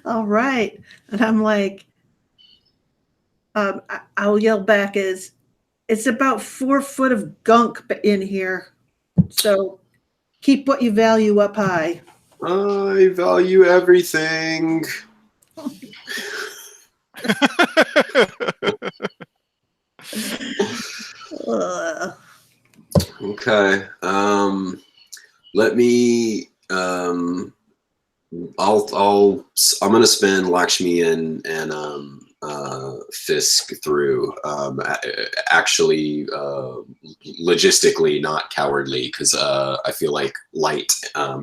All right, and I'm like, I'll yell back as it's about 4 foot of gunk in here, so keep what you value up high. I value everything. Okay. Let me. I'm gonna spin Lakshmi and Fisk through. Actually, logistically, not cowardly, because I feel like Light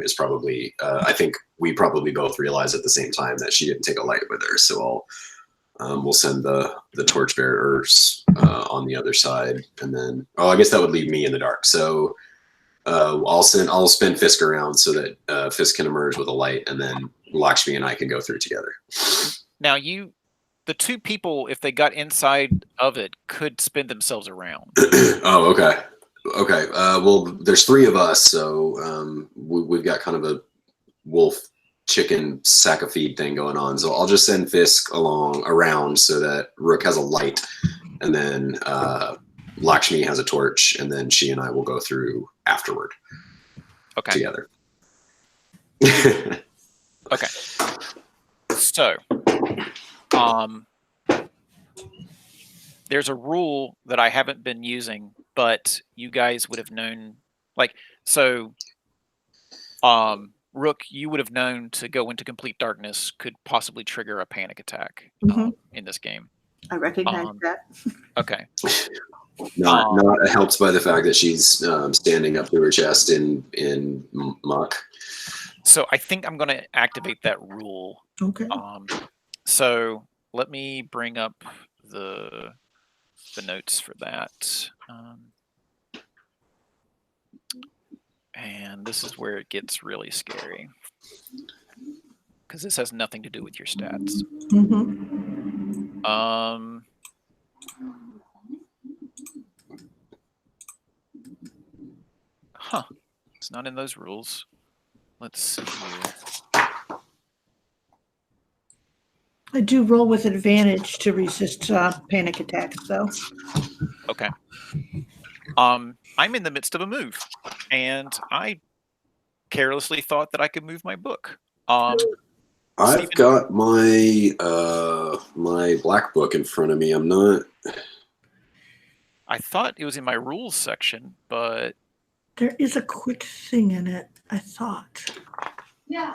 is probably. I think we probably both realize at the same time that she didn't take a light with her. So we'll send the torchbearers on the other side, and then I guess that would leave me in the dark. So. I'll spin Fisk around so that Fisk can emerge with a light, and then Lakshmi and I can go through together. Now the two people, if they got inside of it, could spin themselves around. Oh, okay. Okay. Well, there's 3 of us, so we've got kind of a wolf chicken sack of feed thing going on. So I'll just send Fisk around so that Rook has a light, and then Lakshmi has a torch, and then she and I will go through afterward. Okay. Together. Okay. So, there's a rule that I haven't been using, but you guys would have known. Like, so, Rook, you would have known to go into complete darkness could possibly trigger a panic attack in this game. I recognize that. Okay. Not helped by the fact that she's standing up to her chest in muck. So I think I'm going to activate that rule. Okay. So let me bring up the notes for that. And this is where it gets really scary, because this has nothing to do with your stats. Huh. It's not in those rules. Let's see here. I do roll with advantage to resist panic attacks, though. Okay. I'm in the midst of a move, and I carelessly thought that I could move my book. I've Steven? got my my black book in front of me. I'm not. I thought it was in my rules section, but there is a quick thing in it, I thought. Yeah.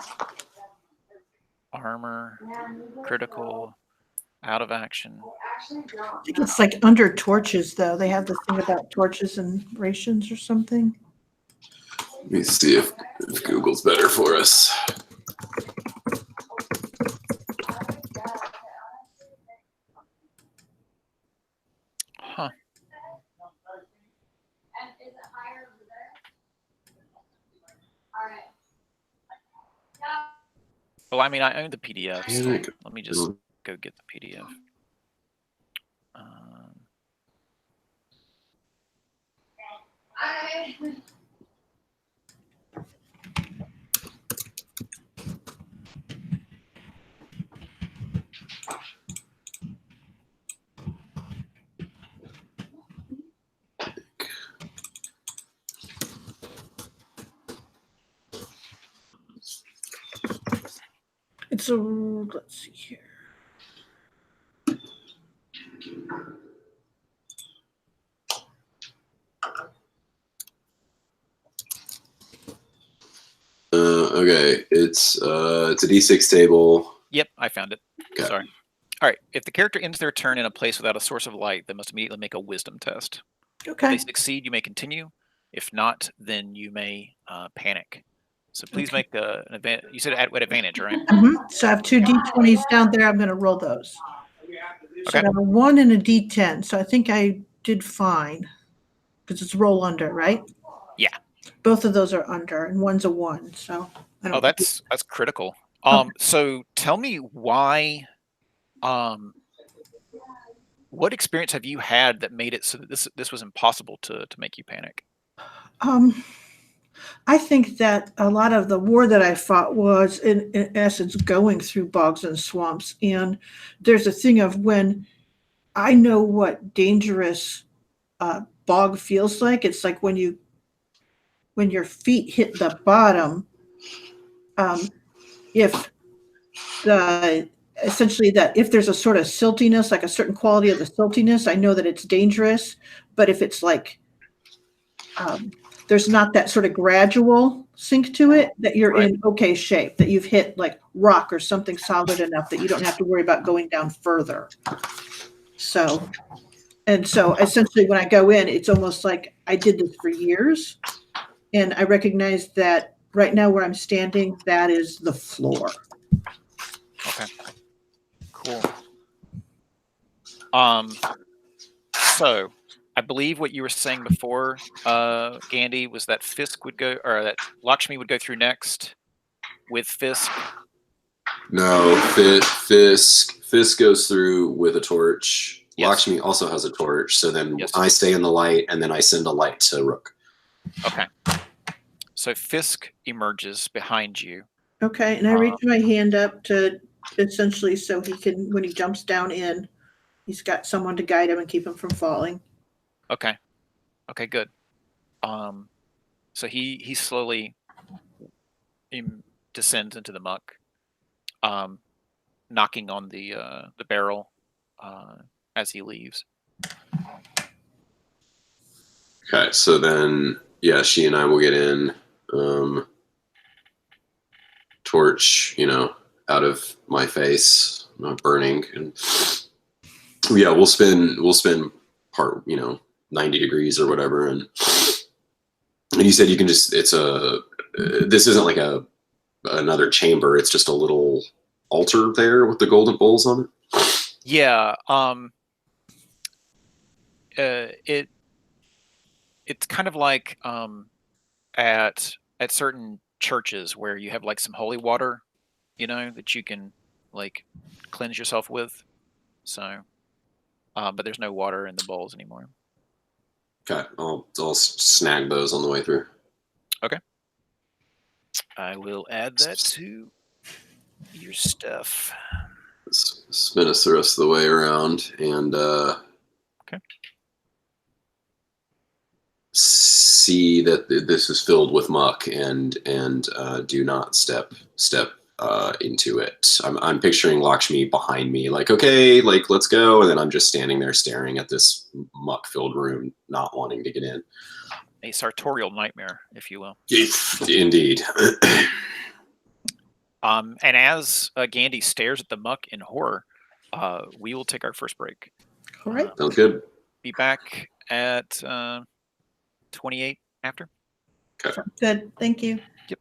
Armor, critical, out of action. I think it's like under torches, though. They have the thing about torches and rations or something. Let me see if Google's better for us. Huh. Well, I mean, I own the PDF, so let me just go get the PDF. It's a, let's see here. Okay, it's a D6 table. Yep, I found it. Okay. Sorry. All right. If the character ends their turn in a place without a source of light, they must immediately make a wisdom test. Okay. If they succeed, you may continue. If not, then you may panic. So please make an advantage. You said at advantage, right? So I have 2 D20s down there. I'm going to roll those. So I have a 1 and a D10. So I think I did fine because it's roll under, right? Yeah. Both of those are under, and one's a 1. So I don't. Oh, that's critical. So tell me why. What experience have you had that made it so that this was impossible to make you panic? I think that a lot of the war that I fought was, in essence, going through bogs and swamps. And there's a thing of when I know what dangerous bog feels like. It's like when your feet hit the bottom. If essentially that if there's a sort of siltiness, like a certain quality of the siltiness, I know that it's dangerous. But if it's like there's not that sort of gradual sink to it, that you're Right. in okay shape, that you've hit like rock or something solid enough that you don't have to worry about going down further. So essentially when I go in, it's almost like I did this for years. And I recognize that right now where I'm standing, that is the floor. Okay. Cool. So I believe what you were saying before, Gandhi, was that Fisk would go, or that Lakshmi would go through next with Fisk. No, Fisk goes through with a torch. Yes. Lakshmi also has a torch, so then Yes. I stay in the light, and then I send a light to Rook. Okay. So Fisk emerges behind you. Okay, and I reach my hand up to essentially so he can, when he jumps down in, he's got someone to guide him and keep him from falling. Okay. Okay, good. So he slowly descends into the muck, knocking on the barrel as he leaves. Okay, so then yeah, she and I will get in. Torch, out of my face, not burning, and yeah, we'll spin part, 90 degrees or whatever, and you said you can just this isn't like another chamber, it's just a little altar there with the golden bowls on it. Yeah. It's kind of like at certain churches where you have like some holy water, that you can like cleanse yourself with. So, but there's no water in the bowls anymore. Okay, I'll snag those on the way through. Okay. I will add that to your stuff. Spin us the rest of the way around, and Okay. see that this is filled with muck, and do not step into it. I'm picturing Lakshmi behind me, like, okay, like, let's go, and then I'm just standing there staring at this muck filled room, not wanting to get in. A sartorial nightmare, if you will. Indeed. And as Gandhi stares at the muck in horror, we will take our first break. All right. Sounds good. Be back at 28 after. Okay. Sounds good. Thank you. Yep.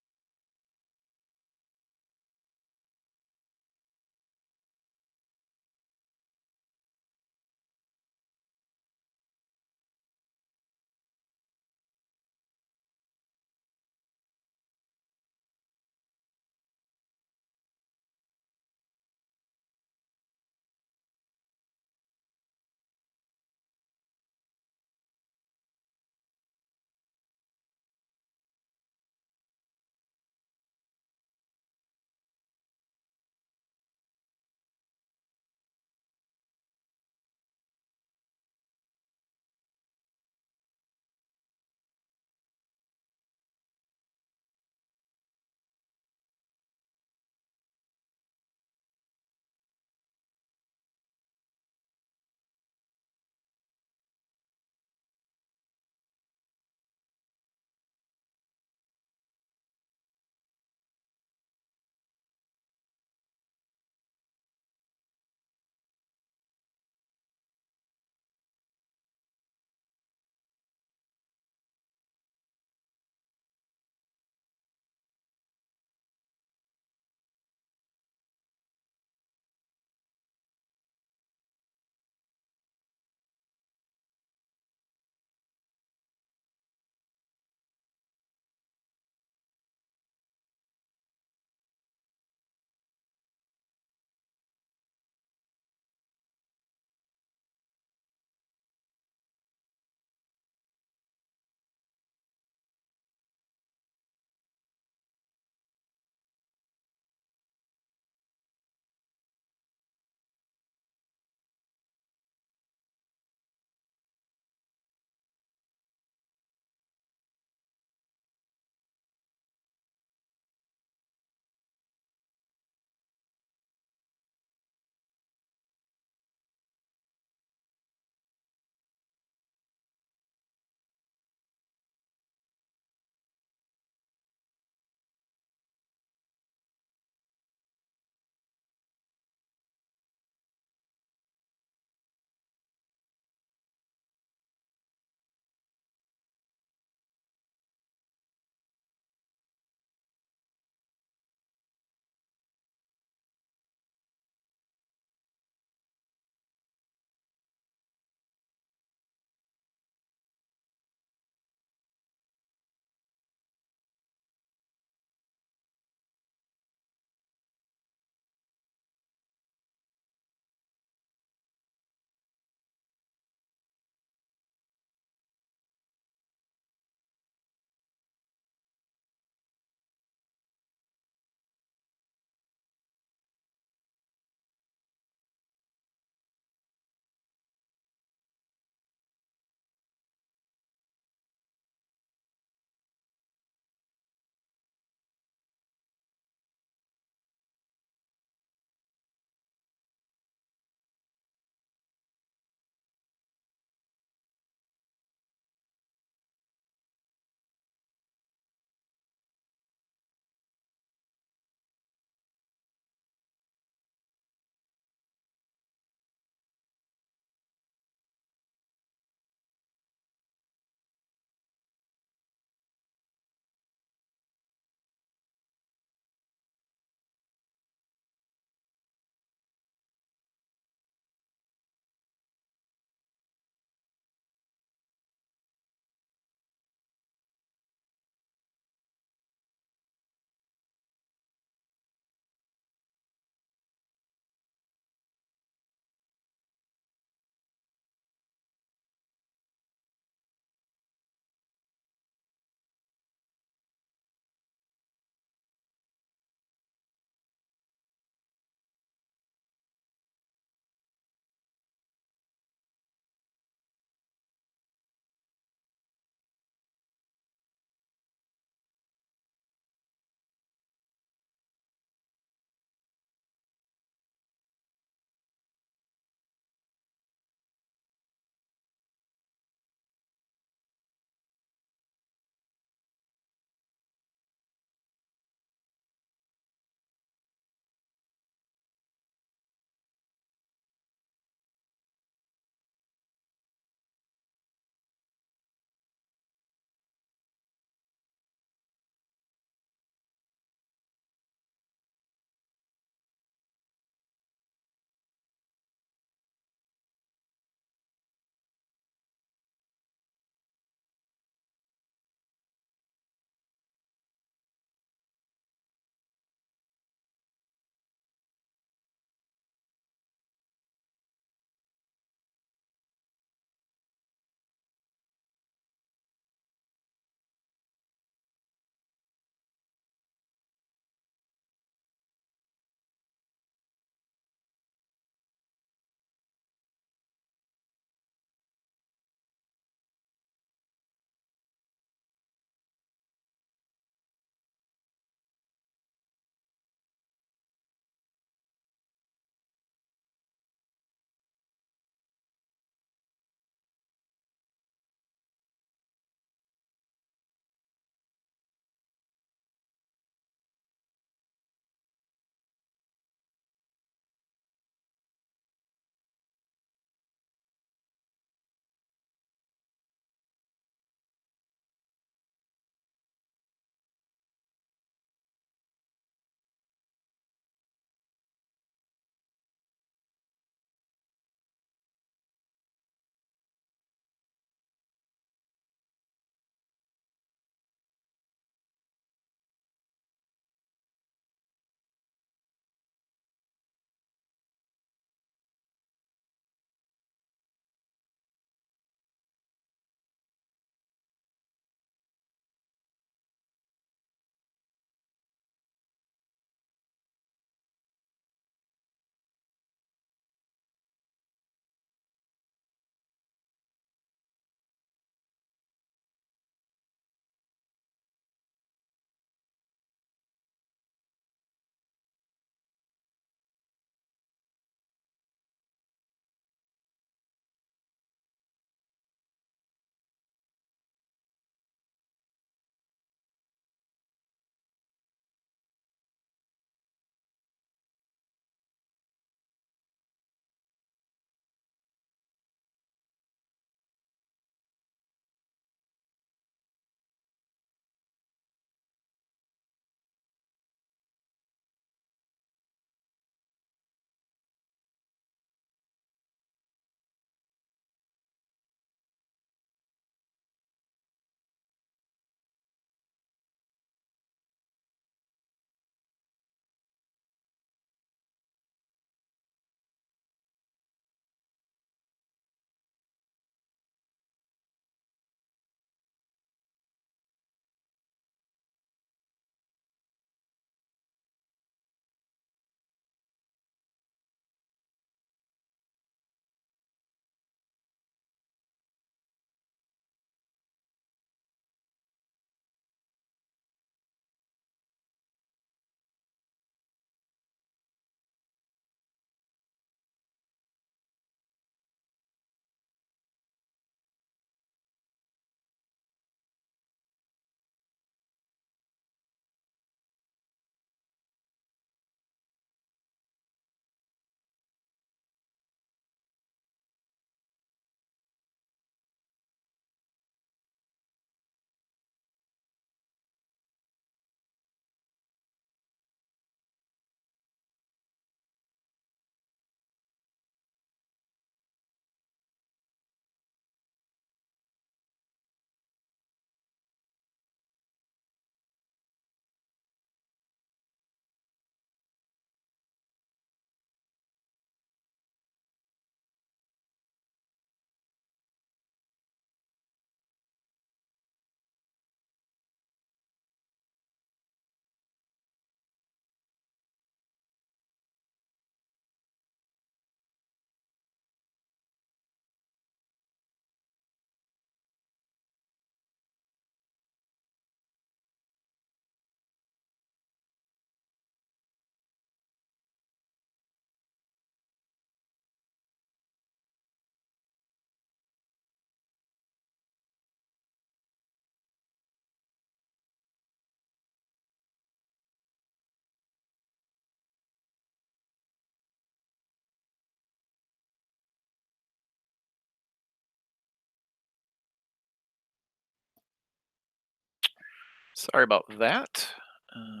Sorry about that. A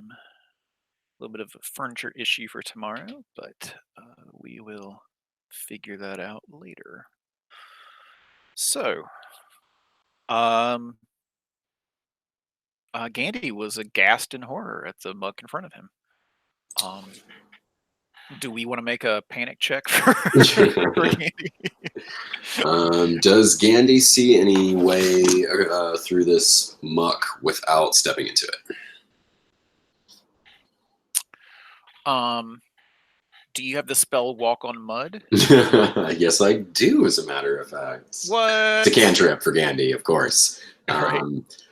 little bit of a furniture issue for tomorrow, but we will figure that out later. So, um, Gandhi was aghast in horror at the muck in front of him. Do we want to make a panic check for Gandhi? Does Gandhi see any way through this muck without stepping into it? Do you have the spell Walk on Mud? Yes, I do, as a matter of fact. What? It's a cantrip for Gandhi, of course. Right.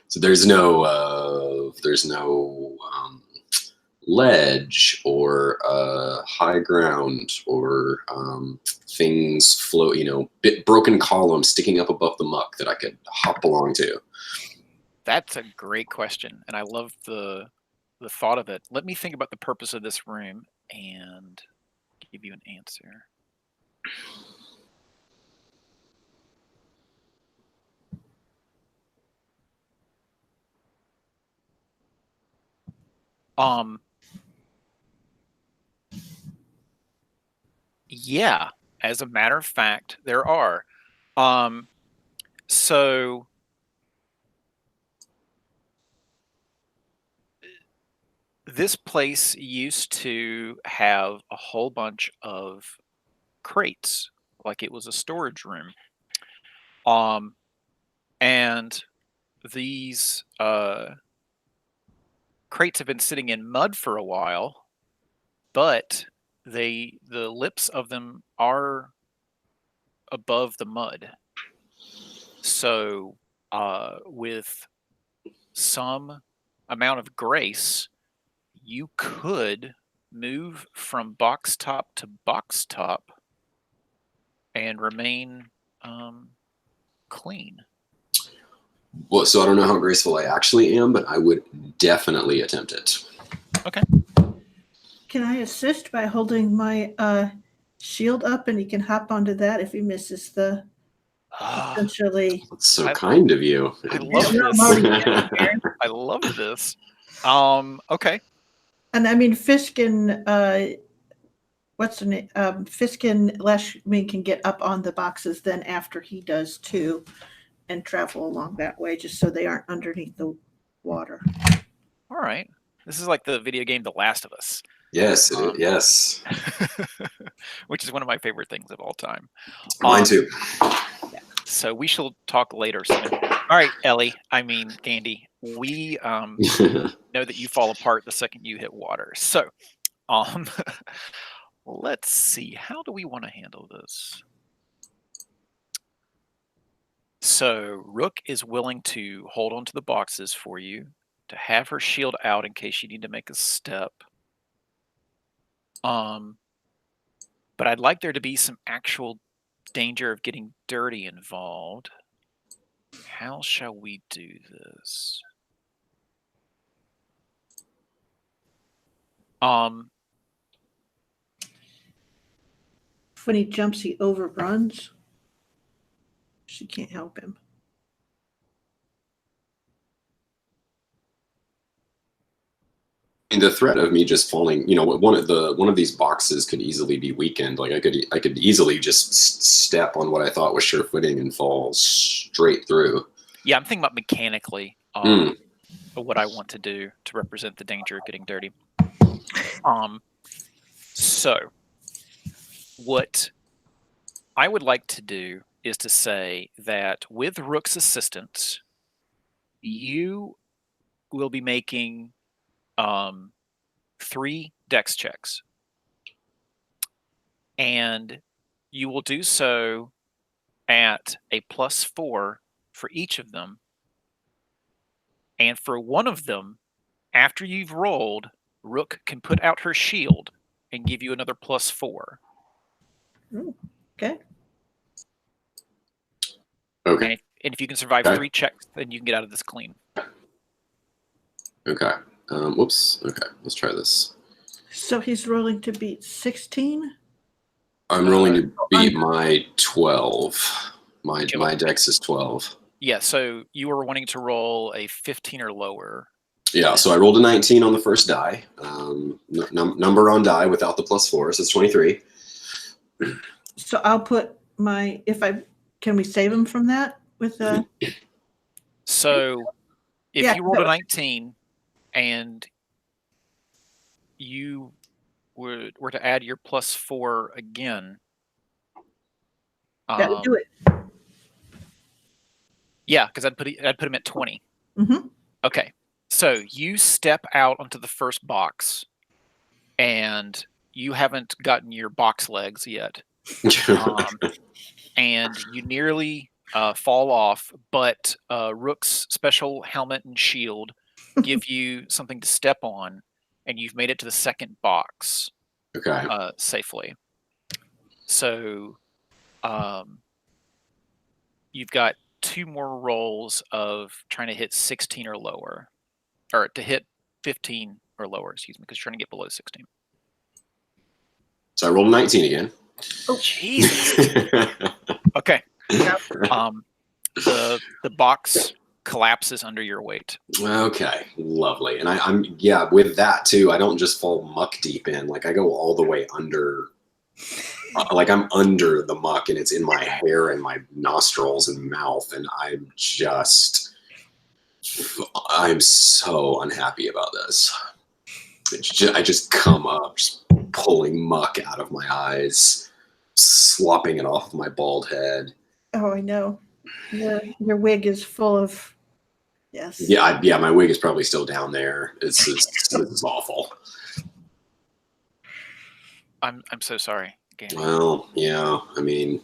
So there's no ledge or high ground or things float, broken columns sticking up above the muck that I could hop along to. That's a great question, and I love the thought of it. Let me think about the purpose of this room and give you an answer. Yeah, as a matter of fact, there are. So this place used to have a whole bunch of crates, like it was a storage room. And these crates have been sitting in mud for a while, but the lips of them are above the mud. So with some amount of grace, you could move from box top to box top and remain clean. Well, so I don't know how graceful I actually am, but I would definitely attempt it. Okay. Can I assist by holding my shield up, and he can hop onto that if he misses the essentially? That's so kind of you. I love this. I love this. Okay. And I mean, Fisk and what's the name? Fisk and Lashman can get up on the boxes then after he does too, and travel along that way, just so they aren't underneath the water. All right. This is like the video game The Last of Us. Yes, yes. Which is one of my favorite things of all time. Mine too. Yeah. So we shall talk later. All right, Gandhi, we know that you fall apart the second you hit water. So let's see. How do we want to handle this? So Rook is willing to hold on to the boxes for you, to have her shield out in case you need to make a step. But I'd like there to be some actual danger of getting dirty involved. How shall we do this? When he jumps, he overruns. She can't help him. And the threat of me just falling, one of these boxes could easily be weakened. Like I could easily just step on what I thought was sure footing and fall straight through. Yeah, I'm thinking about mechanically what I want to do to represent the danger of getting dirty. So what I would like to do is to say that with Rook's assistance, you will be making 3 dex checks. And you will do so at a +4 for each of them. And for one of them, after you've rolled, Rook can put out her shield and give you another +4. Ooh, okay. Okay. And if you can survive 3 checks, then you can get out of this clean. Okay. Whoops. Okay, let's try this. So he's rolling to beat 16? I'm rolling to beat my 12. My dex is 12. Yeah, so you were wanting to roll a 15 or lower. Yeah, so I rolled a 19 on the first die. Number on die without the +4, so it's 23. So I'll put can we save them from that with the? So if Yeah, you rolled that a was- 19 and you were to add your +4 again, That would do it. yeah, because I'd put him at 20. Mm-hmm. Okay, so you step out onto the first box, and you haven't gotten your box legs yet, and you nearly fall off, but Rook's special helmet and shield give you something to step on, and you've made it to the second box Okay. safely. So you've got 2 more rolls of trying to hit 16 or lower, or to hit 15 or lower, excuse me, because you're trying to get below 16. So I rolled a 19 again. Oh, Jesus. Okay. The box collapses under your weight. Okay, lovely. And I'm with that too. I don't just fall muck deep in. Like I go all the way under. Like I'm under the muck, and it's in my hair and my nostrils and mouth, and I'm so unhappy about this. I just come up, just pulling muck out of my eyes, slopping it off my bald head. Oh, I know. Your wig is full of. Yes. Yeah, my wig is probably still down there. This is awful. I'm so sorry, Gandy. Well, yeah. I mean,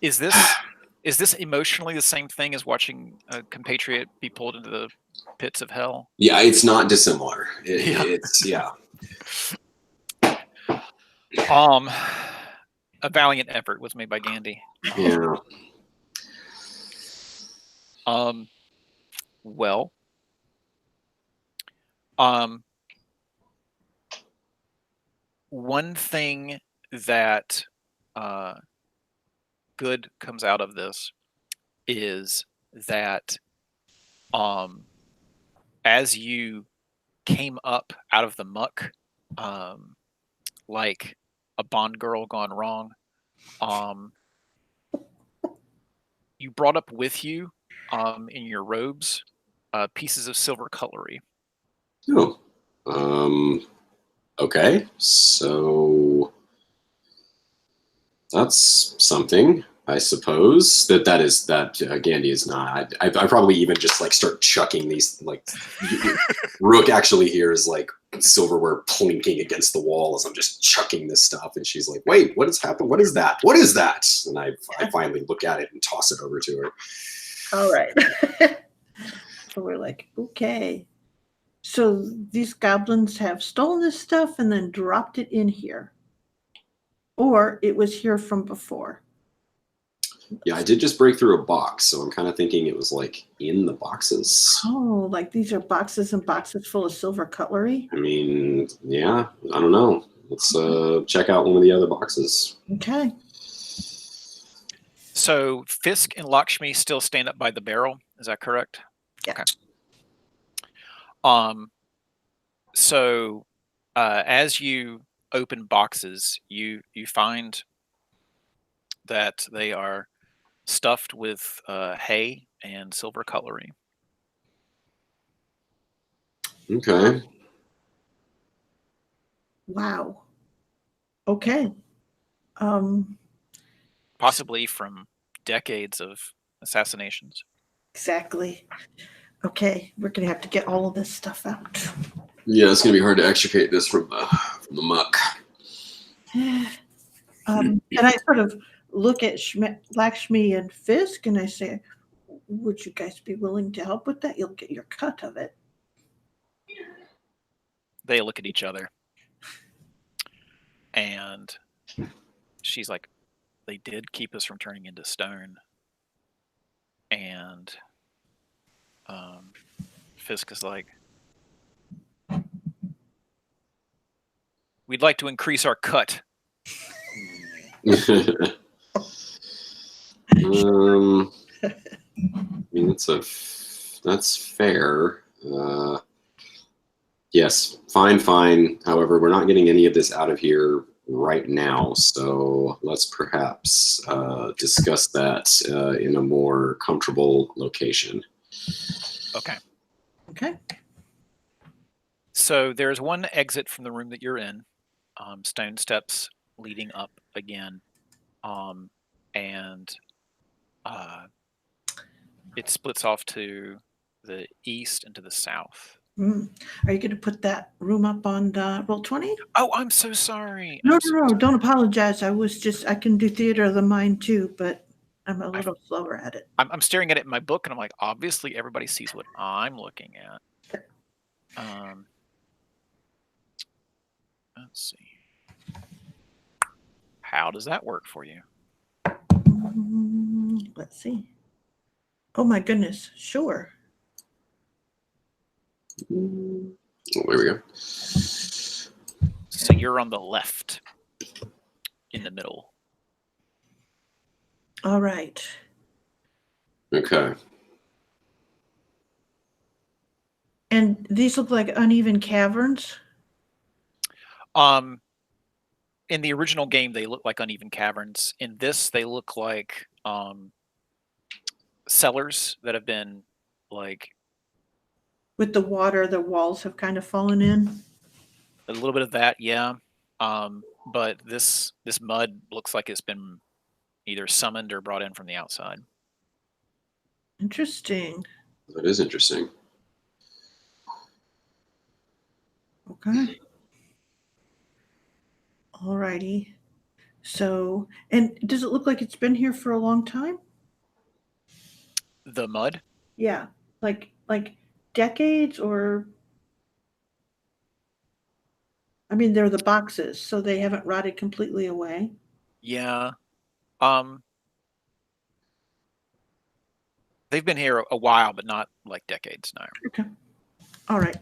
Is this emotionally the same thing as watching a compatriot be pulled into the pits of hell? yeah, it's not dissimilar. Yeah. It's yeah. A valiant effort was made by Gandy. Yeah. Well, one thing that good comes out of this is that as you came up out of the muck, like a Bond girl gone wrong, you brought up with you in your robes pieces of silver cutlery. Oh. Okay. So that's something, I suppose. Gandy is not. I probably even just like start chucking these. Like Rook actually hears like silverware plinking against the wall as I'm just chucking this stuff, and she's like, "Wait, what has happened? What is that? What is that?" And I finally look at it and toss it over to her. All right. So we're like, okay. So these goblins have stolen this stuff and then dropped it in here. Or it was here from before. Yeah, I did just break through a box, so I'm kind of thinking it was like in the boxes. Oh, like these are boxes and boxes full of silver cutlery? I mean, yeah, I don't know. Let's check out one of the other boxes. Okay. So Fisk and Lakshmi still stand up by the barrel. Is that correct? Yeah. Okay. So as you open boxes, you find that they are stuffed with hay and silver cutlery. Okay. Wow. Okay. Possibly from decades of assassinations. Exactly. Okay, we're gonna have to get all of this stuff out. Yeah, it's gonna be hard to extricate this from the muck. And I sort of look at Lakshmi and Fisk, and I say, "Would you guys be willing to help with that? You'll get your cut of it." They look at each other, and she's like, "They did keep us from turning into stone." And Fisk is like, "We'd like to increase our cut." I mean, that's fair. Yes, fine. However, we're not getting any of this out of here right now, so let's perhaps discuss that in a more comfortable location. Okay. Okay. So there's one exit from the room that you're in, stone steps leading up again, and it splits off to the east and to the south. Mm. Are you going to put that room up on Roll20? Oh, I'm so sorry. No, I'm so no, don't apologize. I can do theater of the mind too, but I'm a little slower at it. I'm staring at it in my book, and I'm like, obviously everybody sees what I'm looking at. Let's see. How does that work for you? Let's see. Oh my goodness, sure. Oh, there we go. So you're on the left, in the middle. All right. Okay. And these look like uneven caverns? In the original game, they look like uneven caverns. In this, they look like cellars that have been like With the water, the walls have kind of fallen in? a little bit of that, yeah. But this mud looks like it's been either summoned or brought in from the outside. Interesting. That is interesting. Okay. All righty. So, and does it look like it's been here for a long time? The mud? Yeah. Like decades or I mean, they're the boxes, so they haven't rotted completely away. Yeah. They've been here a while, but not like decades, no. Okay. All right.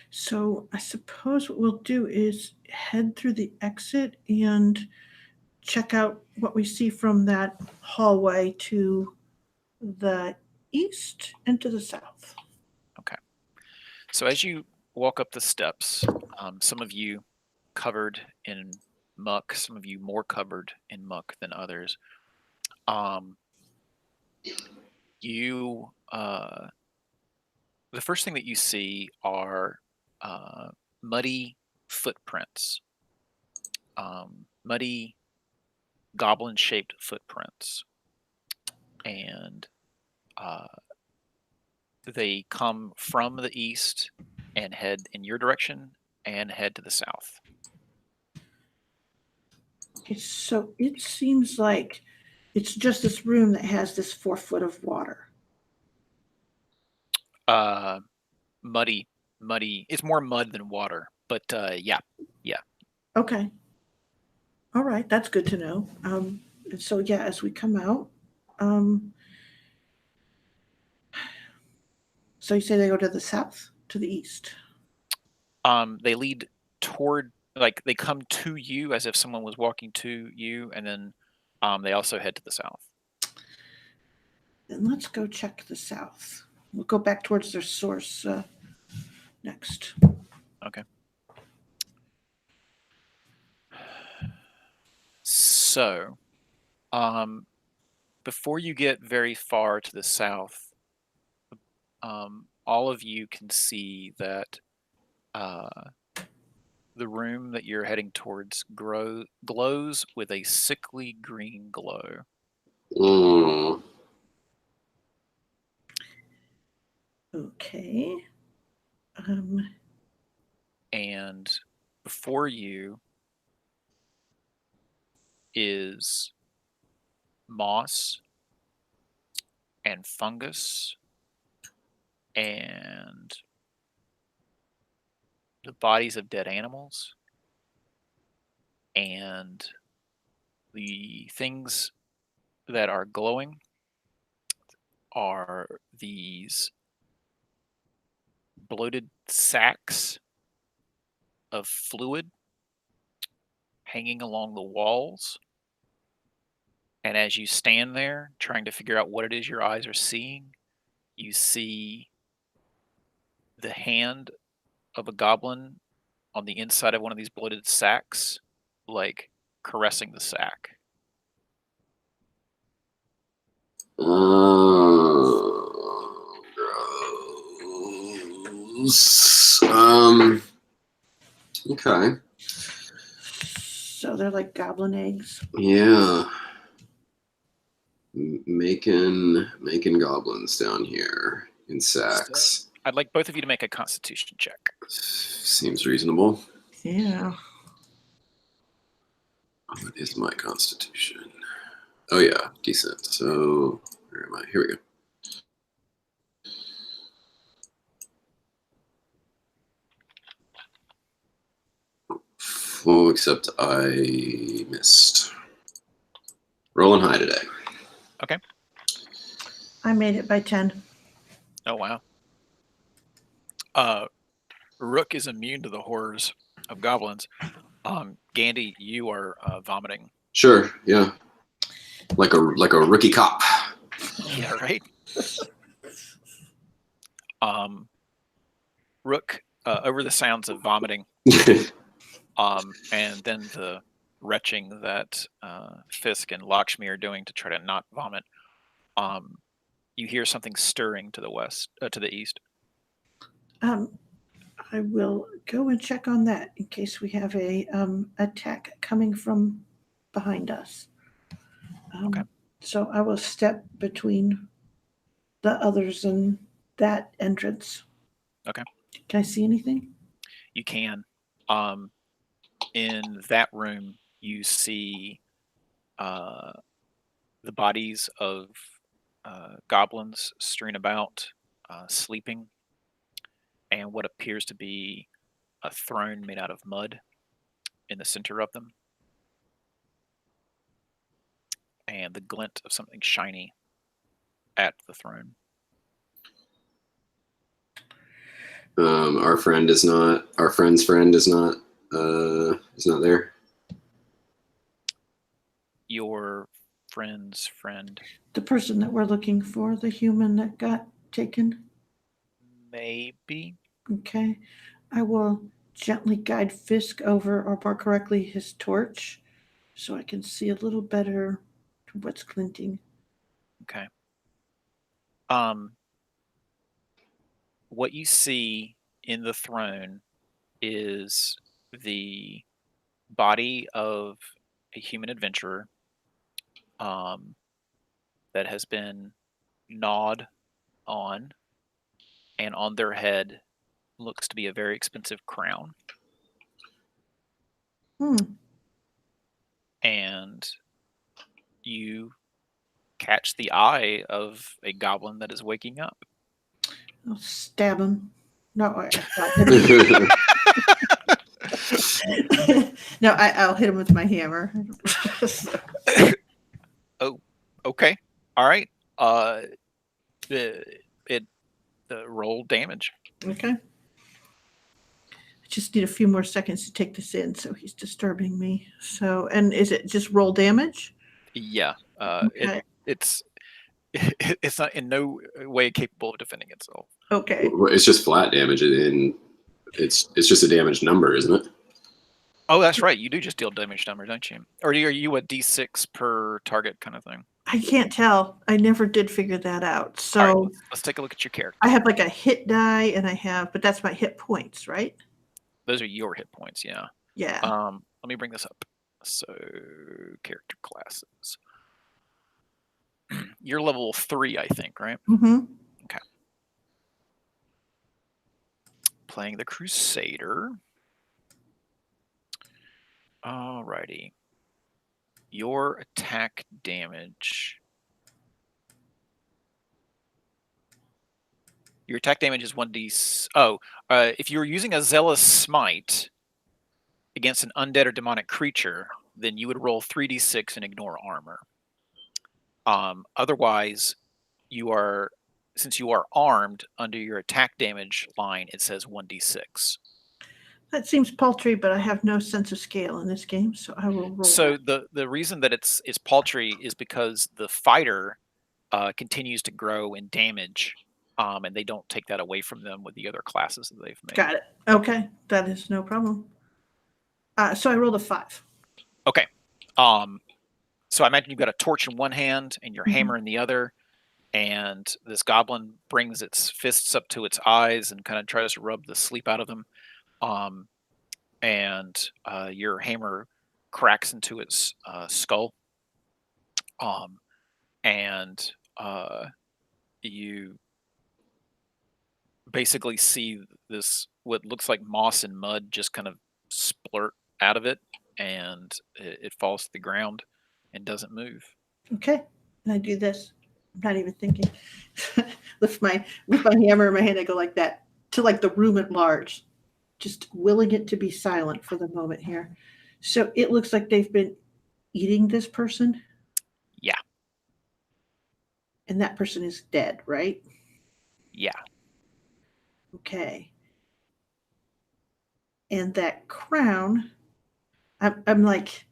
So I suppose what we'll do is head through the exit and check out what we see from that hallway to the east and to the south. Okay. So as you walk up the steps, some of you covered in muck, some of you more covered in muck than others. The first thing that you see are muddy footprints, muddy goblin-shaped footprints, and they come from the east and head in your direction and head to the south. Okay, so it seems like it's just this room that has this 4 foot of water. Muddy. It's more mud than water, but yeah. Okay. All right, that's good to know. And so yeah, as we come out, so you say they go to the south, to the east. They lead toward, like they come to you as if someone was walking to you, and then they also head to the south. Then let's go check the south. We'll go back towards their source next. Okay. So, before you get very far to the south, all of you can see that the room that you're heading towards glows with a sickly green glow. Okay. And before you is moss and fungus and the bodies of dead animals, and the things that are glowing are these bloated sacks of fluid hanging along the walls. And as you stand there trying to figure out what it is your eyes are seeing, you see the hand of a goblin on the inside of one of these bloated sacks, like caressing the sack. Gross. Okay. So they're like goblin eggs. Yeah. Making goblins down here in sacks. I'd like both of you to make a Constitution check. Seems reasonable. Yeah. What is my Constitution? Oh yeah, decent. So where am I? Here we go. Oh, except I missed. Rolling high today. Okay. I made it by 10. Oh wow. Rook is immune to the horrors of goblins. Gandhi, you are vomiting. Sure, yeah. Like a rookie cop. Yeah, right. Rook, over the sounds of vomiting, and then the retching that Fisk and Lakshmi are doing to try to not vomit, you hear something stirring to the west, to the east. I will go and check on that in case we have a attack coming from behind us. Okay. So I will step between the others and that entrance. Okay. Can I see anything? You can. In that room, you see the bodies of goblins strewn about, sleeping, and what appears to be a throne made out of mud in the center of them, and the glint of something shiny at the throne. Our friend's friend is not there. Your friend's friend. The person that we're looking for, the human that got taken. Maybe. Okay. I will gently guide Fisk over, or more correctly, his torch, so I can see a little better what's glinting. Okay. What you see in the throne is the body of a human adventurer that has been gnawed on, and on their head looks to be a very expensive crown. And you catch the eye of a goblin that is waking up. I'll stab him. No, no, I'll hit him with my hammer. Oh, okay. All right. Roll damage. Okay. I just need a few more seconds to take this in, so he's disturbing me. So, and is it just roll damage? Yeah. Okay. It's not in no way capable of defending itself. Okay. It's just flat damage, and it's just a damage number, isn't it? Oh, that's right. You do just deal damage number, don't you? Or are you a D6 per target kind of thing? I can't tell. I never did figure that out. So all right, let's take a look at your character. I have like a hit die, and but that's my hit points, right? Those are your hit points, yeah. Yeah. Let me bring this up. So, character classes. You're level 3, I think, right? Mm-hmm. Okay. Playing the Crusader. Alrighty. Your attack damage. Your attack damage is 1d. If you're using a Zealous Smite against an undead or demonic creature, then you would roll 3d6 and ignore armor. Otherwise, since you are armed, under your attack damage line, it says 1d6. That seems paltry, but I have no sense of scale in this game, so I will roll. So the reason that it's paltry is because the fighter continues to grow in damage and they don't take that away from them with the other classes that they've made. Got it. Okay, that is no problem. So I rolled a 5. Okay. So I imagine you've got a torch in one hand and your hammer in the other, and this goblin brings its fists up to its eyes and kind of tries to rub the sleep out of them. And your hammer cracks into its skull. And you basically see this, what looks like moss and mud just kind of splurt out of it, and it falls to the ground and doesn't move. Okay, and I do this. I'm not even thinking. Lift my hammer in my hand. I go like that to like the room at large, just willing it to be silent for the moment here. So it looks like they've been eating this person. Yeah. And that person is dead, right? Yeah. Okay. And that crown, I'm like,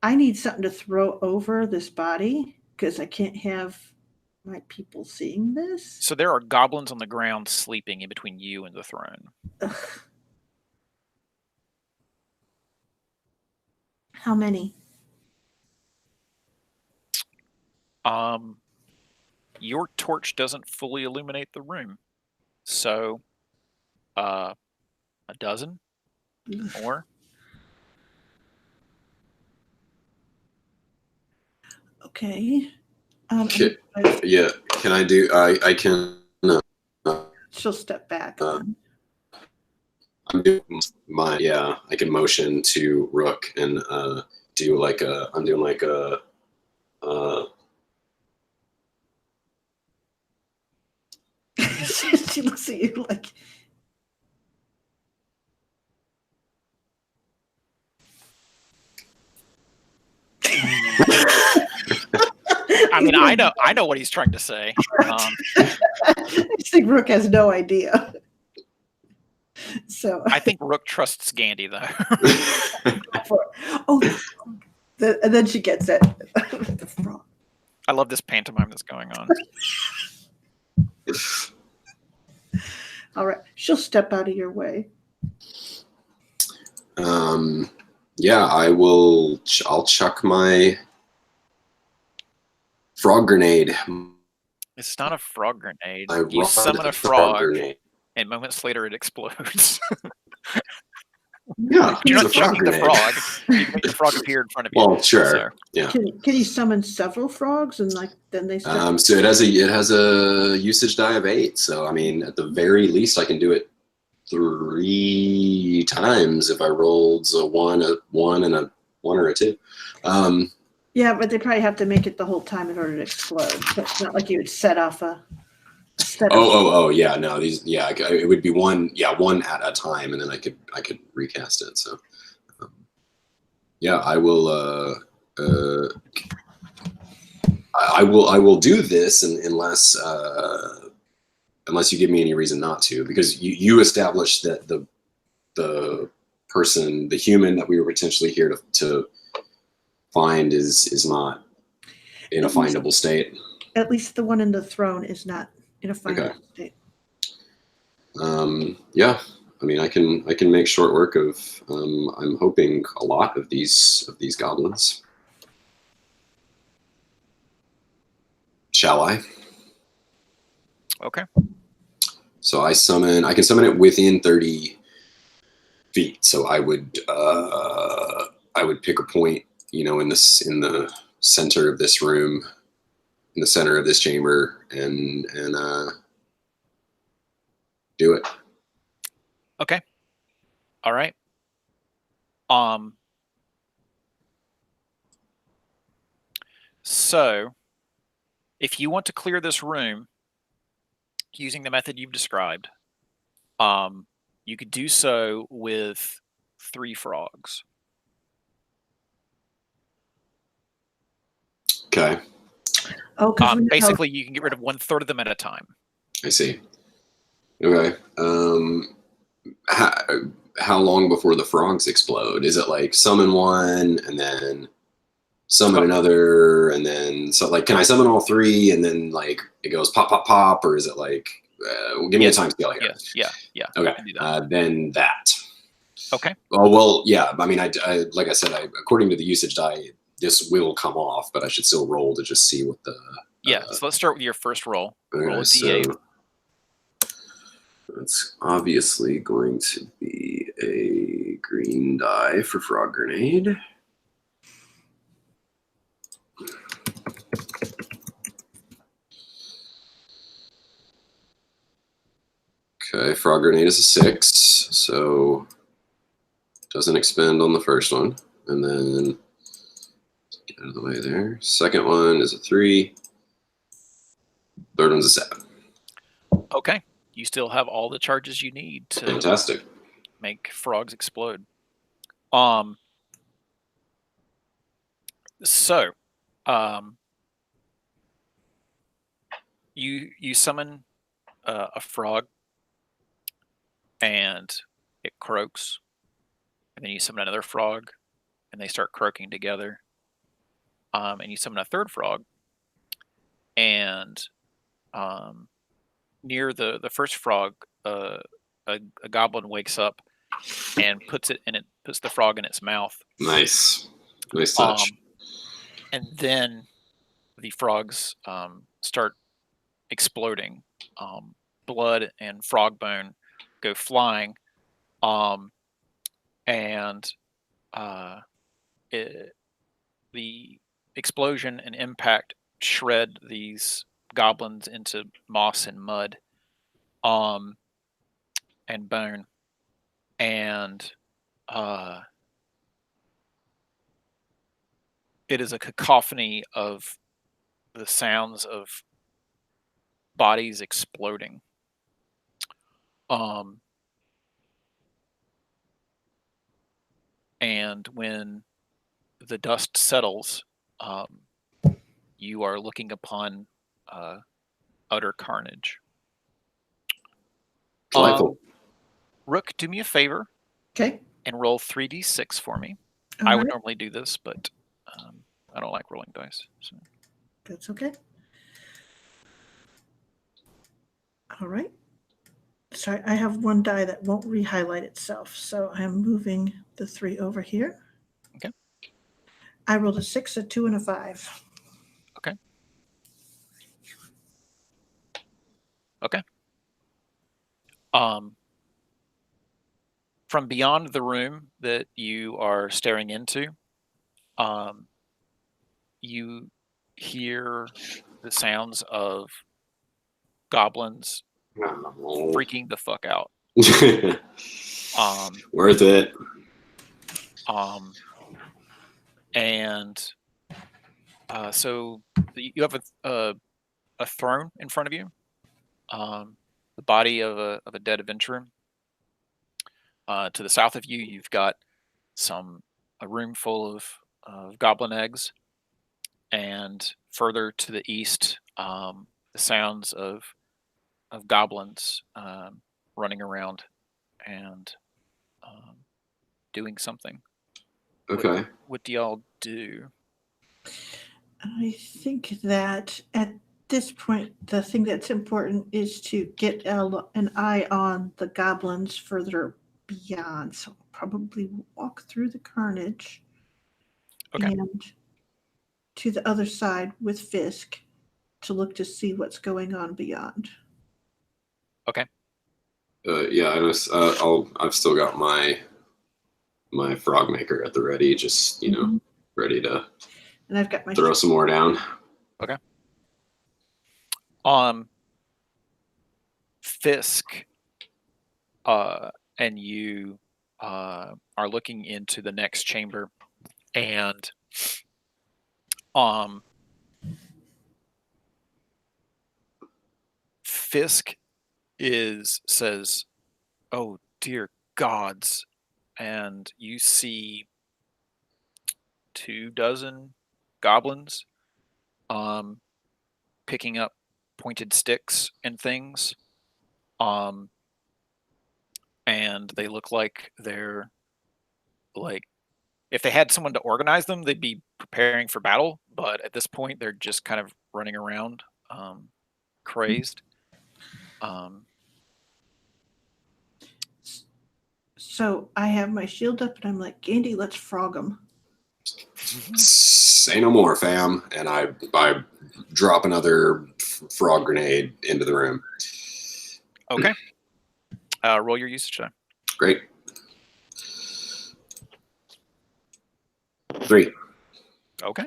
I need something to throw over this body because I can't have my people seeing this. So there are goblins on the ground sleeping in between you and the throne. Ugh. How many? Your torch doesn't fully illuminate the room, so a dozen more. Okay. Yeah, can I do? I can. She'll step back. I'm doing my I can motion to Rook and do like a. I'm doing like a. She looks at you like. I mean, I know what he's trying to say. I think Rook has no idea. So I think Rook trusts Gandhi, though. And then she gets it. The frog. I love this pantomime that's going on. All right, she'll step out of your way. Yeah, I will. I'll chuck my frog grenade. It's not a frog grenade. I You summon a frog, grenade. and moments later it explodes. Yeah, You're it's not a frog chucking the grenade. frog. You make the frog appear in front of you. Well, sure. So. Yeah. Can you summon several frogs and like then they start? So it has a usage die of 8. So I mean, at the very least, I can do it 3 times if I rolled a 1, and a 1 or a 2. Yeah, but they probably have to make it the whole time in order to explode. So it's not like you would set off a. Yeah, no, these, it would be one at a time, and then I could recast it. So, I will, I will do this unless you give me any reason not to, because you established that the person, the human that we were potentially here to find is not in a findable state. At least the one in the throne is not in a findable state. Yeah, I mean, I can make short work of. I'm hoping a lot of these goblins. Shall I? Okay. So I can summon it within 30 feet. So I would pick a point, in the center of this room, in the center of this chamber, and do it. Okay. All right. So if you want to clear this room using the method you've described, you could do so with 3 frogs. Okay. Oh, basically, you can get rid of 1/3 of them at a time. I see. Okay. How long before the frogs explode? Is it like summon one and then summon another, and then can I summon all 3 and then like it goes pop pop pop, or is it like give me a time scale here. Yes. Yeah. Okay. I can do that. Then that. Okay. Oh well, yeah. I mean, I like I said, according to the usage die, this will come off, but I should still roll to just see what the. Yeah. So let's start with your first roll. Roll a Okay, d8. so it's obviously going to be a green die for frog grenade. Okay, frog grenade is a 6, so doesn't expend on the first one. And then get out of the way there. Second one is a 3. Third one's a 7. Okay. You still have all the charges you need to Fantastic. make frogs explode. So, you summon a frog, and it croaks, and then you summon another frog, and they start croaking together. And you summon a third frog, and near the first frog, a goblin wakes up and puts the frog in its mouth. Nice touch. And then the frogs start exploding. Blood and frog bone go flying, and the explosion and impact shred these goblins into moss and mud, and bone, and it is a cacophony of the sounds of bodies exploding. And when the dust settles, you are looking upon utter carnage. Delightful. Rook, do me a favor. Okay. And roll 3d6 for me. All I would right. normally do this, but I don't like rolling dice. So. That's okay. All right. Sorry, I have one die that won't re-highlight itself, so I'm moving the 3 over here. Okay. I rolled a 6, a 2, and a 5. Okay. Okay. From beyond the room that you are staring into, you hear the sounds of goblins freaking the fuck out. Worth it. And so you have a throne in front of you, the body of a dead adventurer. To the south of you, you've got a room full of goblin eggs, and further to the east, the sounds of goblins running around and doing something. Okay. What do y'all do? I think that at this point, the thing that's important is to get an eye on the goblins further beyond. So probably walk through the carnage and to the other side with Fisk to look to see what's going on beyond. Okay. Yeah, I've still got my frog maker at the ready, just ready to. And I've got my throw some more down. Okay. Fisk, and you are looking into the next chamber, and Fisk says, "Oh dear gods," and you see 24 goblins picking up pointed sticks and things, and they look like they're if they had someone to organize them, they'd be preparing for battle, but at this point they're just kind of running around crazed. So I have my shield up, and I'm like, Gandy, let's frog him. Say no more, fam. And I drop another frog grenade into the room. Okay. Roll your usage time. Great. 3. Okay.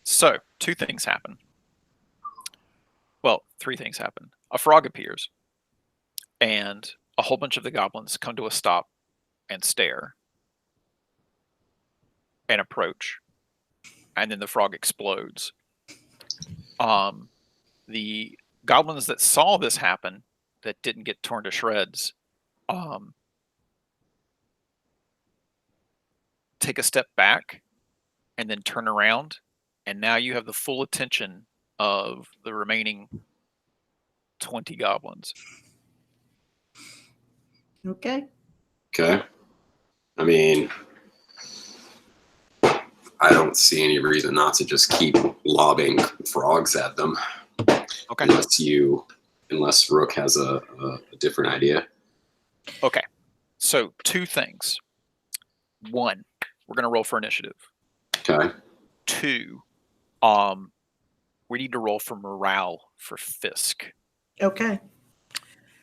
So 2 things happen. Well, 3 things happen. A frog appears, and a whole bunch of the goblins come to a stop and stare and approach, and then the frog explodes. The goblins that saw this happen, that didn't get torn to shreds, take a step back and then turn around, and now you have the full attention of the remaining 20 goblins. Okay. Okay. I mean, I don't see any reason not to just keep lobbing frogs at them. Okay. Unless Rook has a different idea. Okay. So 2 things. 1, we're going to roll for initiative. Okay. 2, we need to roll for morale for Fisk. Okay.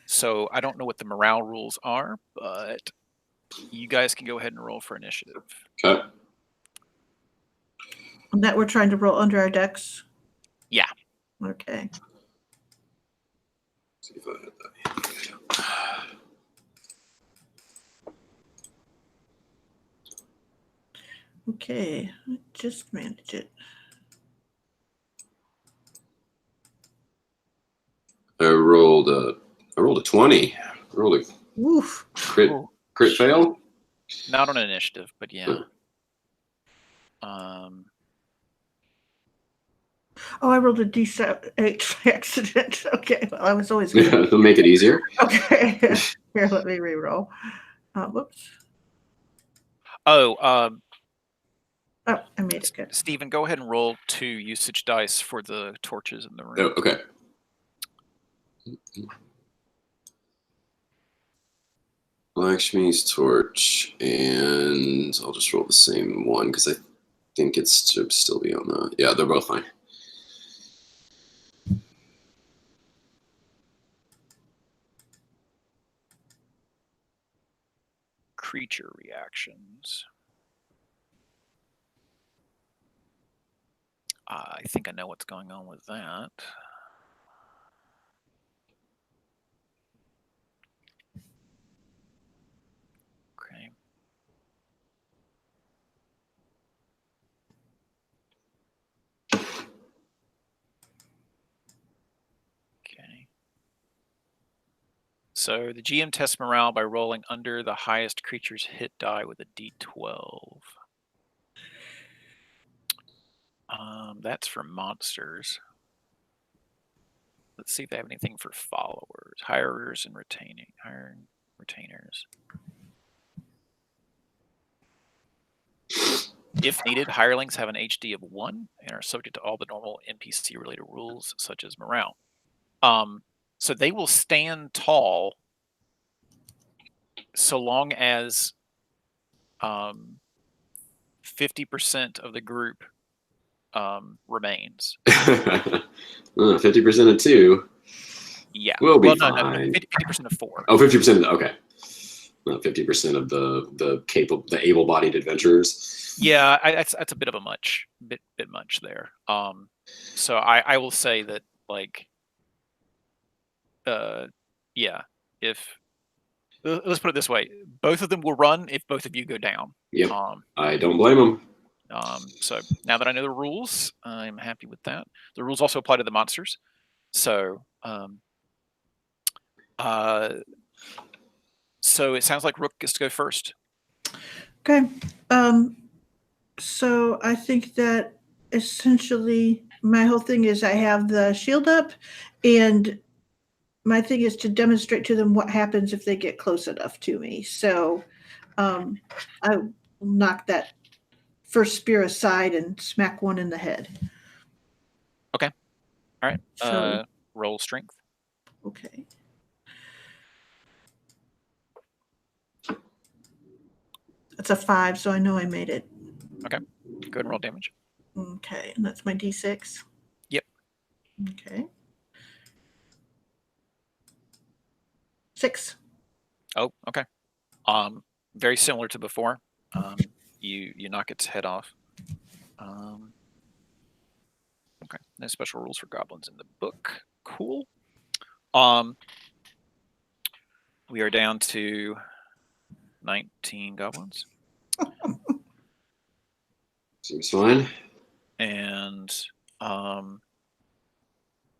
So I don't know what the morale rules are, but you guys can go ahead and roll for initiative. Okay. And that we're trying to roll under our decks? Yeah. Okay. See if I had that. Okay. Just manage it. I rolled a 20. I rolled a Woof. crit fail. Not on initiative, but yeah. Oh, I rolled a D8 by accident. Okay, well, I was always Yeah, good. it'll make it easier. Okay, here, let me re-roll. Whoops. Oh, I made it good. Stephen, go ahead and roll 2 usage dice for the torches in the room. Oh, okay. Lakshmi's torch, and I'll just roll the same one because I think it should still be on the. Yeah, they're both fine. Creature reactions. I think I know what's going on with that. Okay. Okay. So the GM tests morale by rolling under the highest creature's hit die with a D12. That's for monsters. Let's see if they have anything for followers, hirers, and retainers. If needed, hirelings have an HD of 1 and are subject to all the normal NPC-related rules, such as morale. So they will stand tall so long as 50% of the group remains. 50% of 2. Yeah. We'll be no, fine. 50% of 4. Oh, 50% of the, okay. Not 50% of the able-bodied adventurers. Yeah, that's a bit of a bit much there. So I will say that, like, yeah, if let's put it this way, both of them will run if both of you go down. Yep. I don't blame them. So now that I know the rules, I'm happy with that. The rules also apply to the monsters. So so it sounds like Rook gets to go first. Okay. So I think that essentially my whole thing is I have the shield up, and my thing is to demonstrate to them what happens if they get close enough to me. So I will knock that first spear aside and smack one in the head. Okay. All right. So roll strength. Okay. That's a 5, so I know I made it. Okay. Go ahead and roll damage. Okay, and that's my D6. Yep. Okay. 6. Oh, okay. Very similar to before. You knock its head off. Okay. No special rules for goblins in the book. Cool. We are down to 19 goblins. Seems fine. And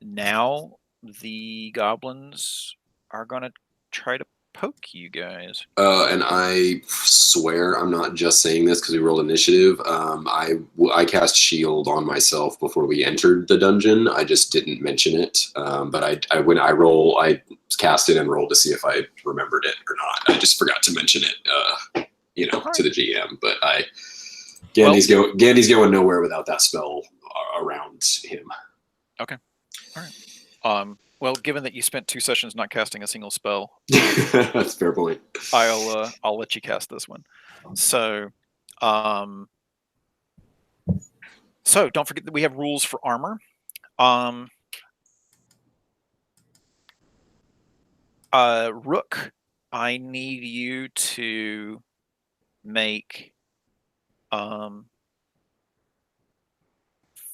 now the goblins are going to try to poke you guys. And I swear I'm not just saying this because we rolled initiative. I cast shield on myself before we entered the dungeon. I just didn't mention it. But when I cast it and rolled to see if I remembered it or not. I just forgot to mention it. To the GM. But Gandy's going nowhere without that spell around him. Okay. All right. Well, given that you spent 2 sessions not casting a single spell, that's a fair point. I'll let you cast this one. So don't forget that we have rules for armor. Rook, I need you to make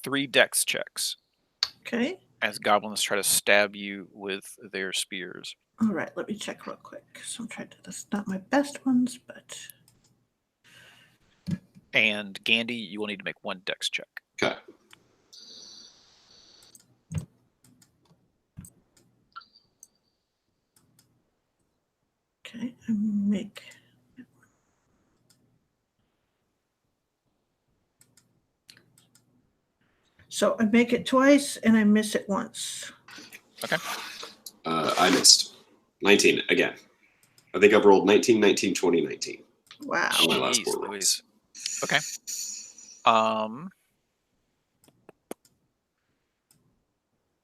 3 dex checks. Okay. As goblins try to stab you with their spears. All right, let me check real quick. So I'm trying to. That's not my best ones, but. And Gandy, you will need to make 1 dex check. Okay. Okay, I make. So I make it twice and I miss it once. Okay. I missed 19 again. I think I've rolled 19, 19, 20, 19. Wow. On my last Jeez 4 rolls. Louise. Okay.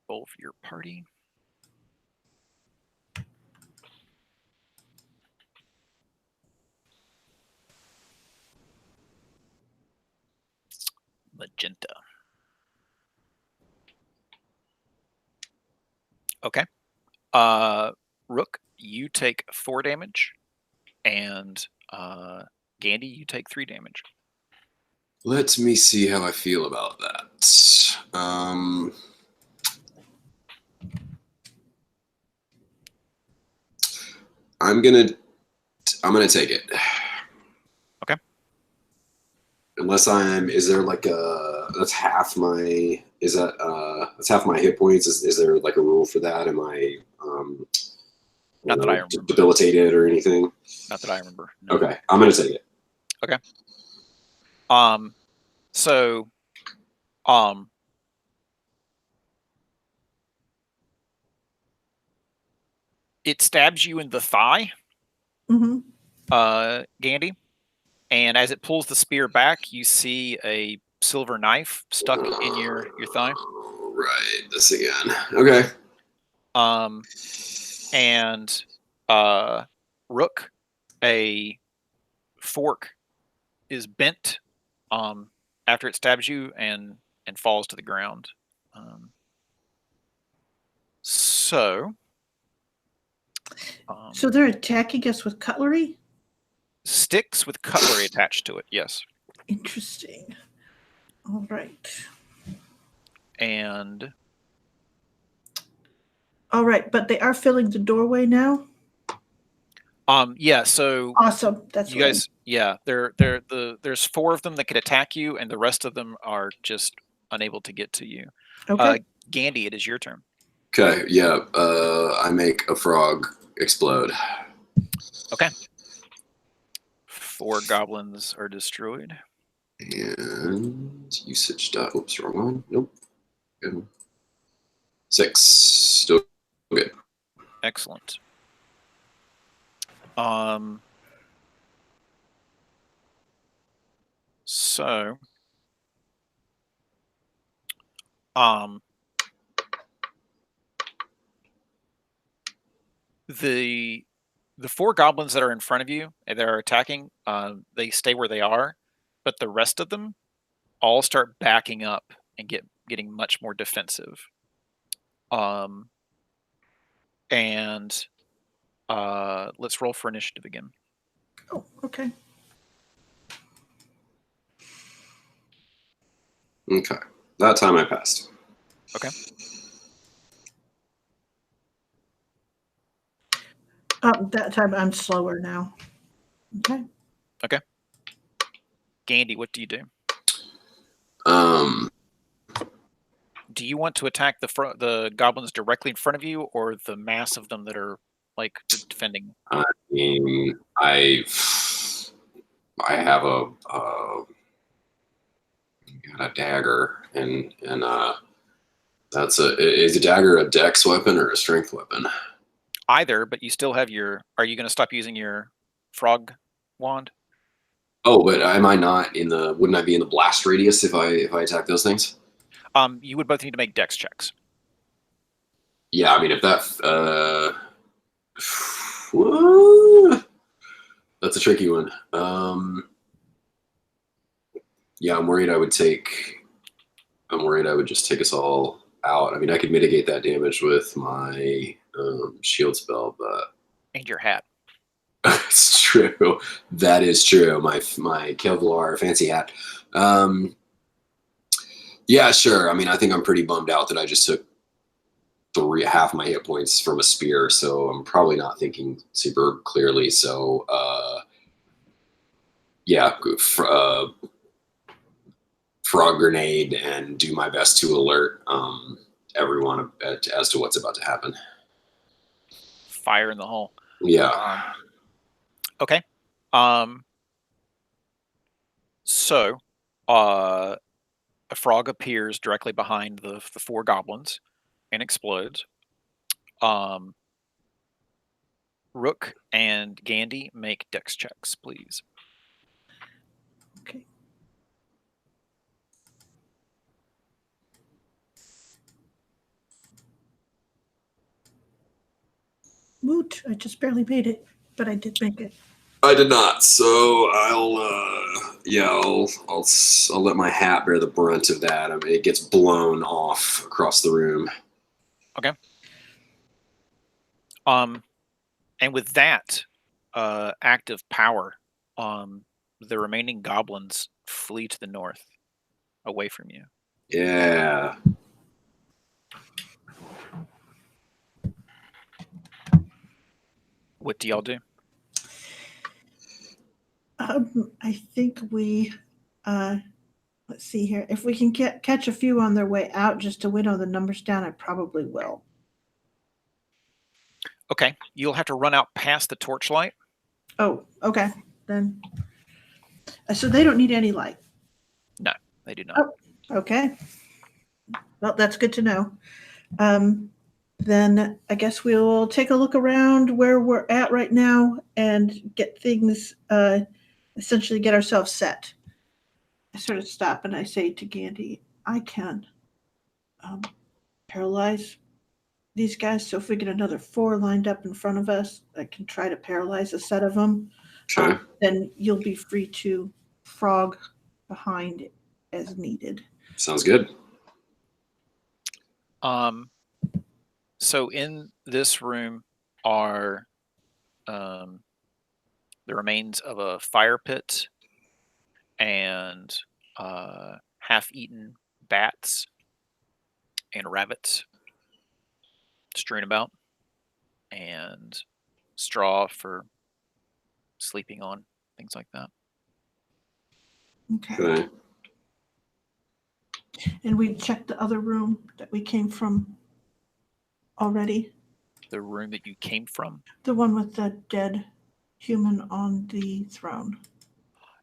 Roll for your party. Magenta. Okay. Rook, you take 4 damage, and Gandy, you take 3 damage. Let me see how I feel about that. I'm gonna take it. Okay. Unless is there like that's half my that's half my hit points. Is there like a rule for that? Am I Not that I remember. debilitated or anything? Not that I remember. No. Okay, I'm gonna take it. Okay. It stabs you in the thigh, Gandy, and as it pulls the spear back, you see a silver knife stuck in your thigh. Right, this again. Okay. And Rook, a fork is bent after it stabs you and falls to the ground. So they're attacking us with cutlery? Sticks with cutlery attached to it, yes. Interesting. All right. And all right, but they are filling the doorway now? yeah, so awesome. That's you guys, yeah, there's 4 of them that could attack you, and the rest of them are just unable to get to you. Okay. Gandy, it is your turn. Okay, yeah. I make a frog explode. Okay. 4 goblins are destroyed. And usage dot. Oops, wrong one. Nope. Good. 6. Still good. Excellent. So The 4 goblins that are in front of you and that are attacking, they stay where they are, but the rest of them all start backing up and getting much more defensive. Um, and let's roll for initiative again. Oh, okay. Okay. That time I passed. Okay. That time I'm slower now. Okay. Okay. Gandy, what do you do? Do you want to attack the goblins directly in front of you, or the mass of them that are like defending? I mean, I have a dagger, and that's is a dagger a dex weapon or a strength weapon? Either, but you still have your. Are you going to stop using your frog wand? Oh, but am I not in the? Wouldn't I be in the blast radius if I attack those things? You would both need to make dex checks. Yeah, I mean, if that that's a tricky one. Yeah, I'm worried I would just take us all out. I mean, I could mitigate that damage with my shield spell, but And your hat. it's true. That is true. My Kevlar fancy hat. Yeah, sure. I mean, I think I'm pretty bummed out that I just took half my hit points from a spear, so I'm probably not thinking super clearly. So, yeah, frog grenade and do my best to alert everyone as to what's about to happen. Fire in the hole. Yeah. Okay. So, a frog appears directly behind the 4 goblins and explodes. Rook and Gandy, make dex checks, please. Okay. Woot! I just barely made it, but I did make it. I did not, so I'll let my hat bear the brunt of that. I mean, it gets blown off across the room. Okay. And with that act of power, the remaining goblins flee to the north, away from you. Yeah. What do y'all do? I think we, let's see here. If we can catch a few on their way out just to winnow the numbers down, I probably will. Okay, you'll have to run out past the torchlight. Oh, okay. Then, so they don't need any light. No, they do not. Oh, okay. Well, that's good to know. Then I guess we'll take a look around where we're at right now and get things, essentially get ourselves set. I sort of stop and I say to Gandy, I can paralyze these guys. So if we get another 4 lined up in front of us, I can try to paralyze a set of them. Sure. Then you'll be free to frog behind as needed. Sounds good. So in this room are the remains of a fire pit and half-eaten bats and rabbits strewn about, and straw for sleeping on, things like that. Okay. And we checked the other room that we came from already. The room that you came from? The one with the dead human on the throne.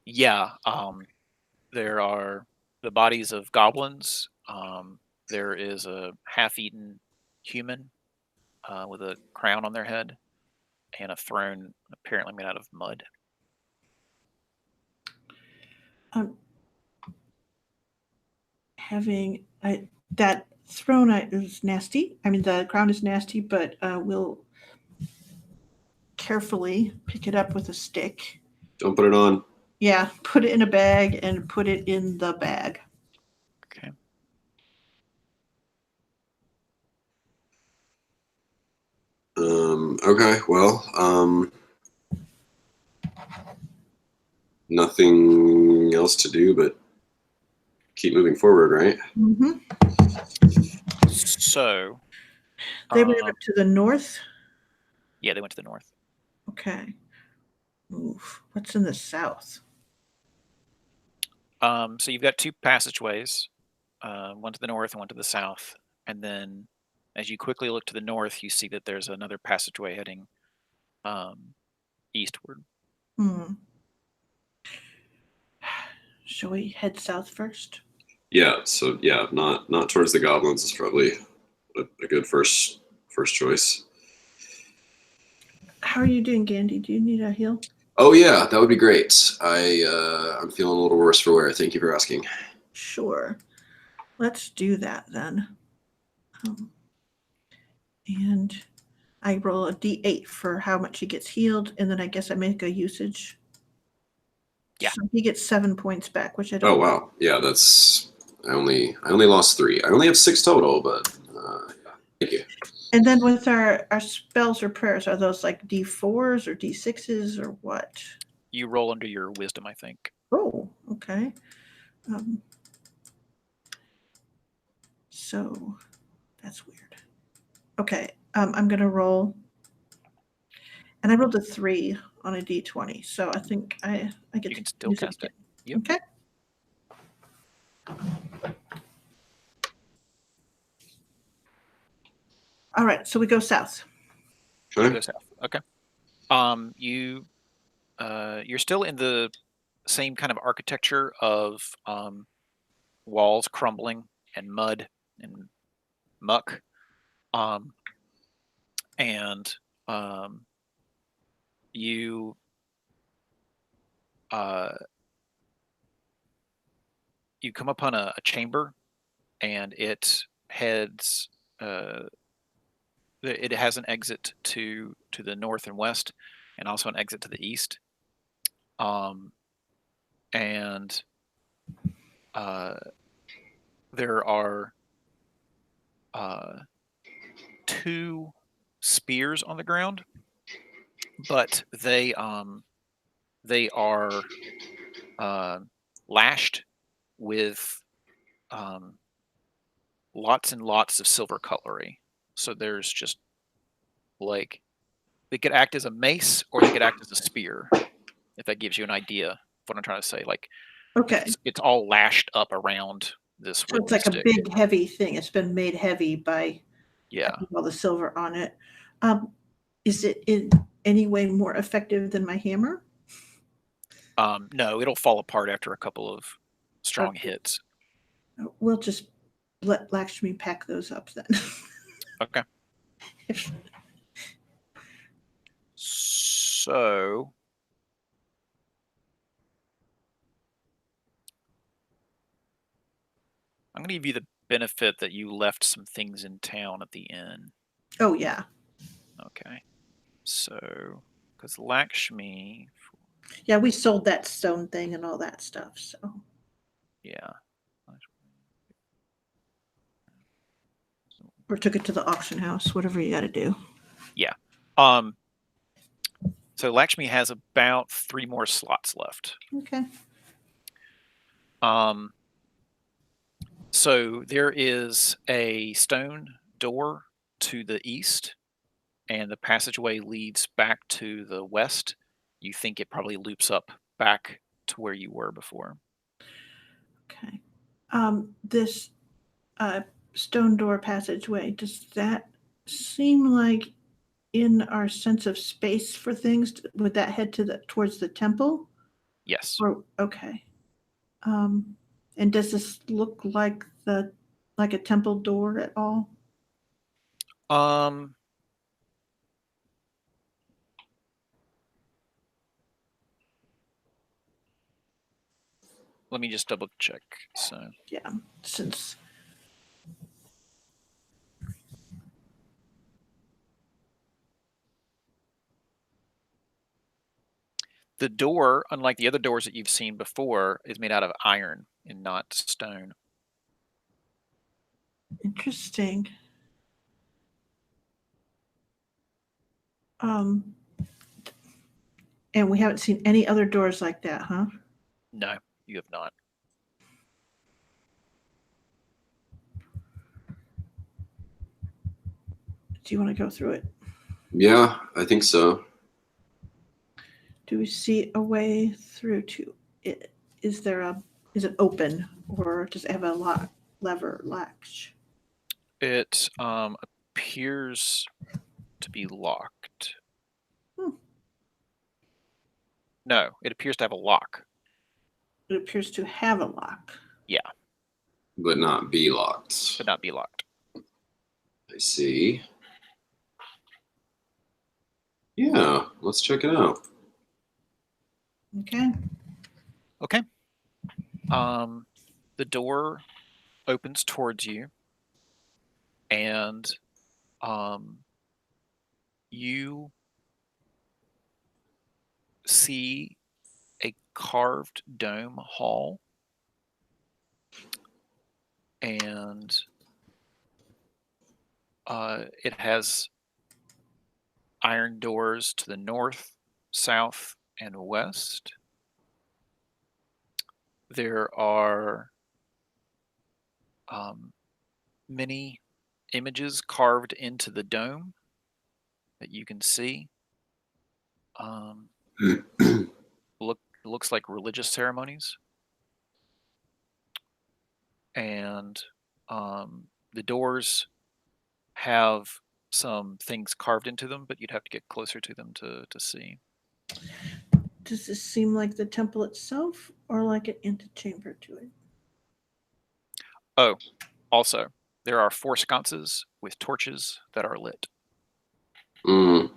Yeah. There are the bodies of goblins. There is a half-eaten human with a crown on their head and a throne apparently made out of mud. That throne is nasty. I mean, the crown is nasty, but we'll carefully pick it up with a stick. Don't put it on. Yeah, put it in a bag and put it in the bag. Okay. Okay, well, nothing else to do but keep moving forward, right? Mm-hmm. So, They went up to the north. yeah, they went to the north. Okay. Oof. What's in the south? So you've got two passageways, one to the north and one to the south. And then as you quickly look to the north, you see that there's another passageway heading eastward. Shall we head south first? Yeah. So yeah, not towards the goblins is probably a good first choice. How are you doing, Gandhi? Do you need a heal? Oh yeah, that would be great. I'm feeling a little worse for wear. Thank you for asking. Sure. Let's do that then. And I roll a d8 for how much he gets healed, and then I guess I make a usage. Yeah. So he gets 7 points back, which I don't. Oh wow, yeah, that's I only lost 3. I only have 6 total, but yeah. Thank you. And then with our spells or prayers, are those like d4s or d6s or what? You roll under your wisdom, I think. Oh, okay. So that's weird. Okay, I'm gonna roll, and I rolled a 3 on a d20, so I think I get You to can still use test it. again. Yep. Okay. All right, so we go south. You go south. Okay. You're still in the same kind of architecture of walls crumbling and mud and muck. And you you come upon a chamber, and it heads it has an exit to the north and west, and also an exit to the east. And there are 2 spears on the ground, but they are lashed with lots and lots of silver cutlery. So there's just like they could act as a mace or they could act as a spear, if that gives you an idea of what I'm trying to say. Like, Okay. it's all lashed up around this So wooden it's like stick. a big, heavy thing. It's been made heavy by having all the silver on it. Is it in any way more effective than my hammer? No, it'll fall apart after a couple of strong Okay. hits. We'll just let Lakshmi pack those up then. Okay. So I'm going to give you the benefit that you left some things in town at the inn. Oh, yeah. Okay. So, because Lakshmi. Yeah, we sold that stone thing and all that stuff. So, yeah. Or took it to the auction house, whatever you got to do. Yeah. So Lakshmi has about 3 more slots left. Okay. So there is a stone door to the east, and the passageway leads back to the west. You think it probably loops up back to where you were before. Okay. This stone door passageway, does that seem like in our sense of space for things? Would that head towards the temple? Yes. Okay. And does this look like a temple door at all? Let me just double check. So yeah, since The door, unlike the other doors that you've seen before, is made out of iron and not stone. Interesting. And we haven't seen any other doors like that, huh? No, you have not. Do you want to go through it? Yeah, I think so. Do we see a way through to it? Is it open, or does it have a lock, lever, latch? It appears to be locked. No, it appears to have a lock. It appears to have a lock. Yeah. But not be locked. But not be locked. I see. Yeah, let's check it out. Okay. Okay. The door opens towards you, and you see a carved dome hall, and it has iron doors to the north, south, and west. There are many images carved into the dome that you can see. Looks like religious ceremonies, and the doors have some things carved into them, but you'd have to get closer to them to see. Does this seem like the temple itself, or like an antechamber to it? Oh, also, there are 4 sconces with torches that are lit. Mm.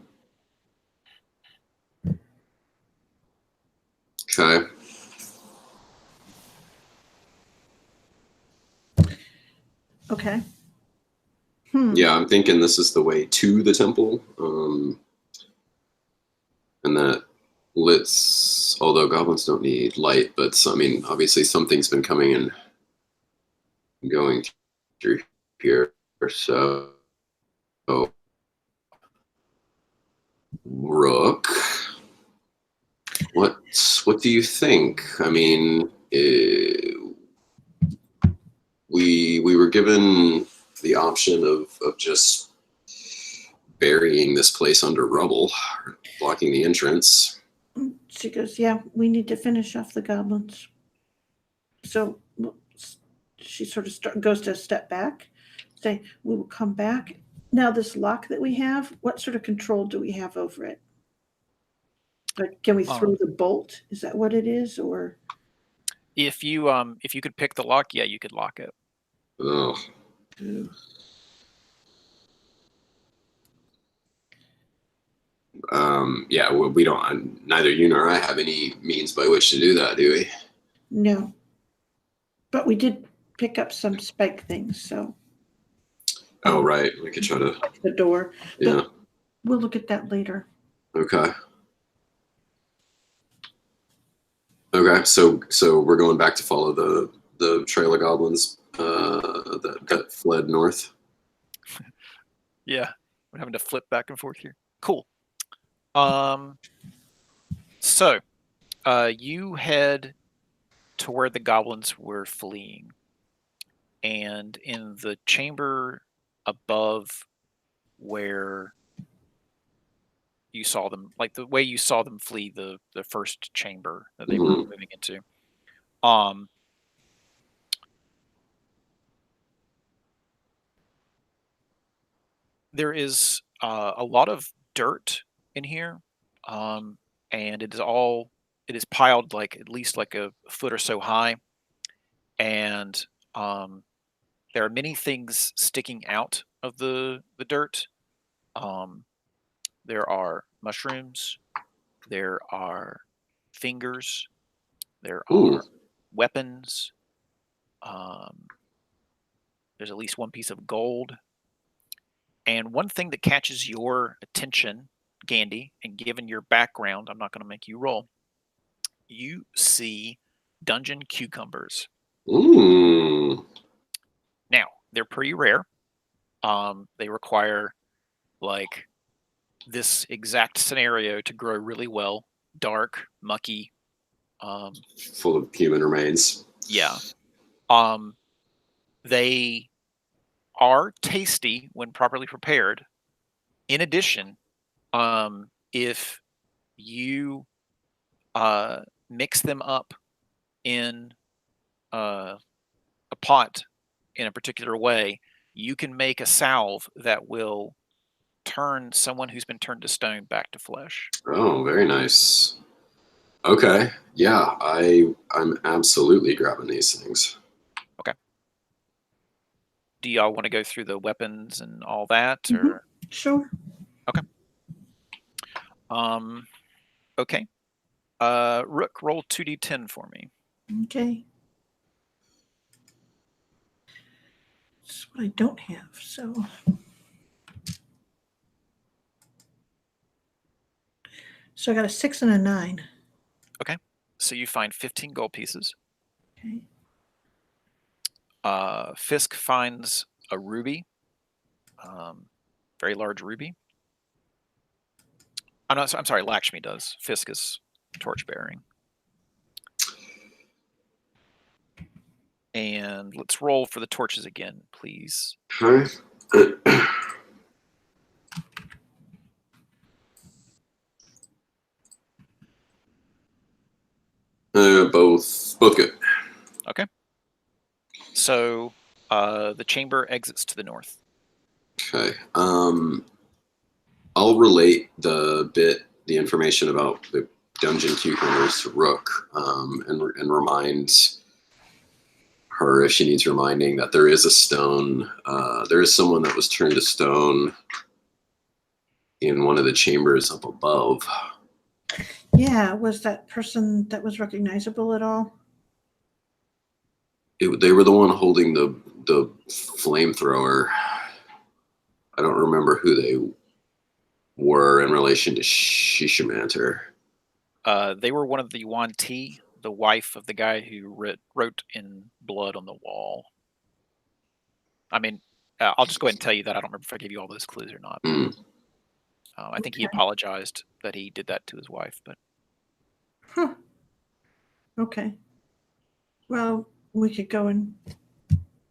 Okay. Okay. Yeah, I'm thinking this is the way to the temple. And that lits, although goblins don't need light, but obviously something's been coming and going through here. So, Rook, what do you think? I mean, we were given the option of just burying this place under rubble, blocking the entrance. She goes, yeah, we need to finish off the goblins. So she sort of goes to step back, say, we will come back. Now, this lock that we have, what sort of control do we have over it? Like, can we throw the bolt? Is that what it is, or? If you could pick the lock, yeah, you could lock it. Oh. Yeah, well, we don't. Neither you nor I have any means by which to do that, do we? No, but we did pick up some spike things, so. Oh, right. We could try to the door. Yeah. We'll look at that later. Okay. Okay. So we're going back to follow the trail of goblins that fled north. Yeah, we're having to flip back and forth here. Cool. So, you head to where the goblins were fleeing, and in the chamber above where you saw them, like the way you saw them flee the first chamber that they were moving into, there is a lot of dirt in here, and it is piled like at least like a foot or so high, and there are many things sticking out of the dirt. There are mushrooms, there are fingers, there are weapons. There's at least one piece of gold. And one thing that catches your attention, Gandy, and given your background, I'm not going to make you roll, you see dungeon cucumbers. Ooh. Now, they're pretty rare. They require like this exact scenario to grow really well, dark, mucky. Full of human remains. Yeah. They are tasty when properly prepared. In addition, if you mix them up in a pot in a particular way, you can make a salve that will turn someone who's been turned to stone back to flesh. Oh, very nice. Okay. Yeah, I'm absolutely grabbing these things. Okay. Do y'all want to go through the weapons and all that, or Sure. okay. Rook, roll 2d10 for me. Okay. That's what I don't have, so. So I got a 6 and a 9. So you find 15 gold pieces. Okay. Fisk finds a ruby, very large ruby. I'm sorry, Lakshmi does. Fisk is torch bearing. And let's roll for the torches again, please. Okay. Both good. Okay. So the chamber exits to the north. Okay. I'll relate the information about the dungeon cucumbers to Rook, and remind her, if she needs reminding, that there is a stone. There is someone that was turned to stone in one of the chambers up above. Yeah, was that person that was recognizable at all? They were the one holding the flamethrower. I don't remember who they were in relation to Shishimanter. They were one of the Yuan Ti, the wife of the guy who wrote in blood on the wall. I mean, I'll just go ahead and tell you that. I don't remember if I gave you all those clues or not. I think he apologized that he did that to his wife, but. Huh. Okay. Well, we could go and,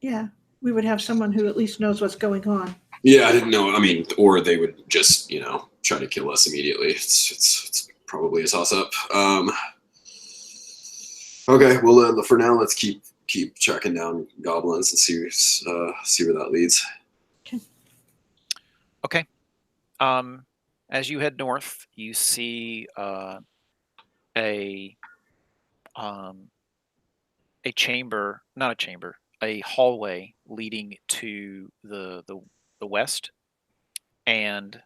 yeah, we would have someone who at least knows what's going on. Yeah, I didn't know. I mean, or they would just, try to kill us immediately. It's probably a toss-up. Okay, well, for now, let's keep tracking down goblins and see where that leads. Okay. As you head north, you see a hallway leading to the west, and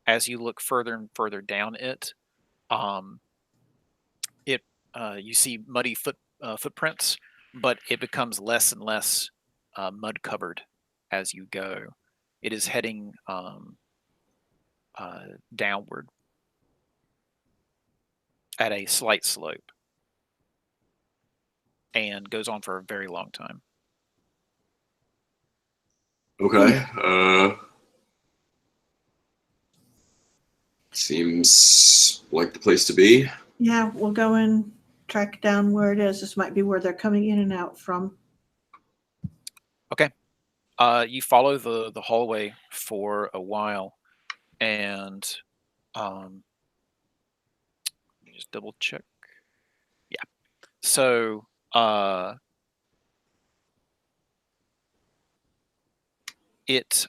as you look further and further down it, you see muddy footprints, but it becomes less and less mud covered as you go. It is heading downward at a slight slope and goes on for a very long time. Okay. Seems like the place to be. Yeah, we'll go and track down where it is. This might be where they're coming in and out from. Okay. You follow the hallway for a while, and let me just double check. Yeah. So it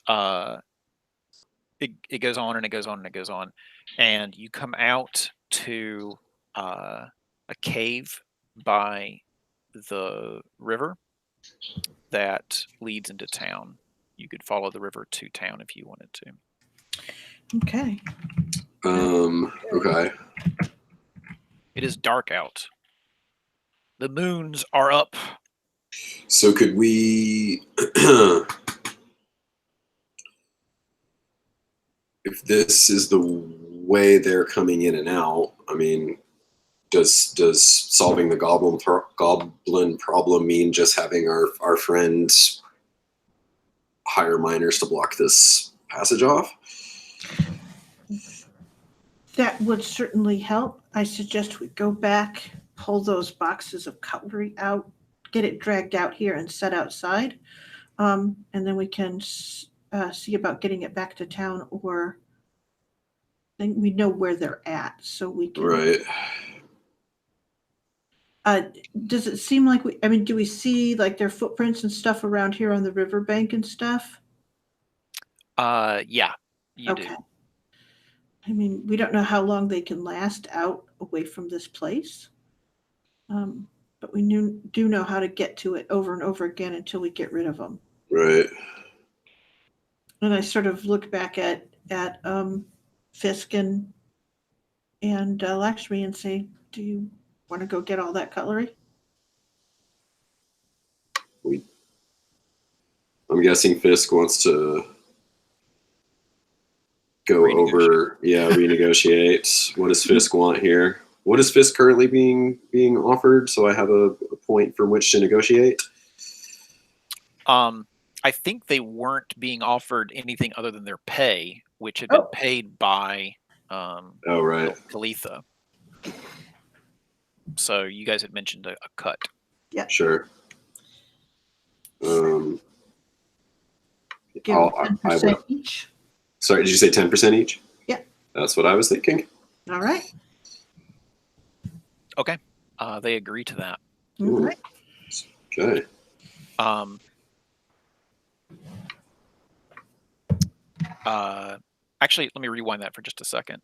goes on and it goes on and it goes on, and you come out to a cave by the river that leads into town. You could follow the river to town if you wanted to. Okay. Okay. It is dark out. The moons are up. So could we, if this is the way they're coming in and out, I mean, does solving the goblin problem mean just having our friend hire miners to block this passage off? That would certainly help. I suggest we go back, pull those boxes of cutlery out, get it dragged out here and set outside. And then we can see about getting it back to town, or then we know where they're at, so we can. Right. Does it seem like do we see like their footprints and stuff around here on the riverbank and stuff? Yeah, you do. I mean, we don't know how long they can last out away from this place. But we do know how to get to it over and over again until we get rid of them. Right. And I sort of look back at Fisk and Lakshmi and say, do you want to go get all that cutlery? I'm guessing Fisk wants to go over, renegotiate. What does Fisk want here? What is Fisk currently being offered? So I have a point from which to negotiate. I think they weren't being offered anything other than their pay, which had been paid by right. Kalitha. So you guys had mentioned a cut. Yeah. Sure. Give 10% each. Sorry, did you say 10% each? Yeah. That's what I was thinking. All right. Okay. They agree to that. All right. Okay. Actually, let me rewind that for just a second.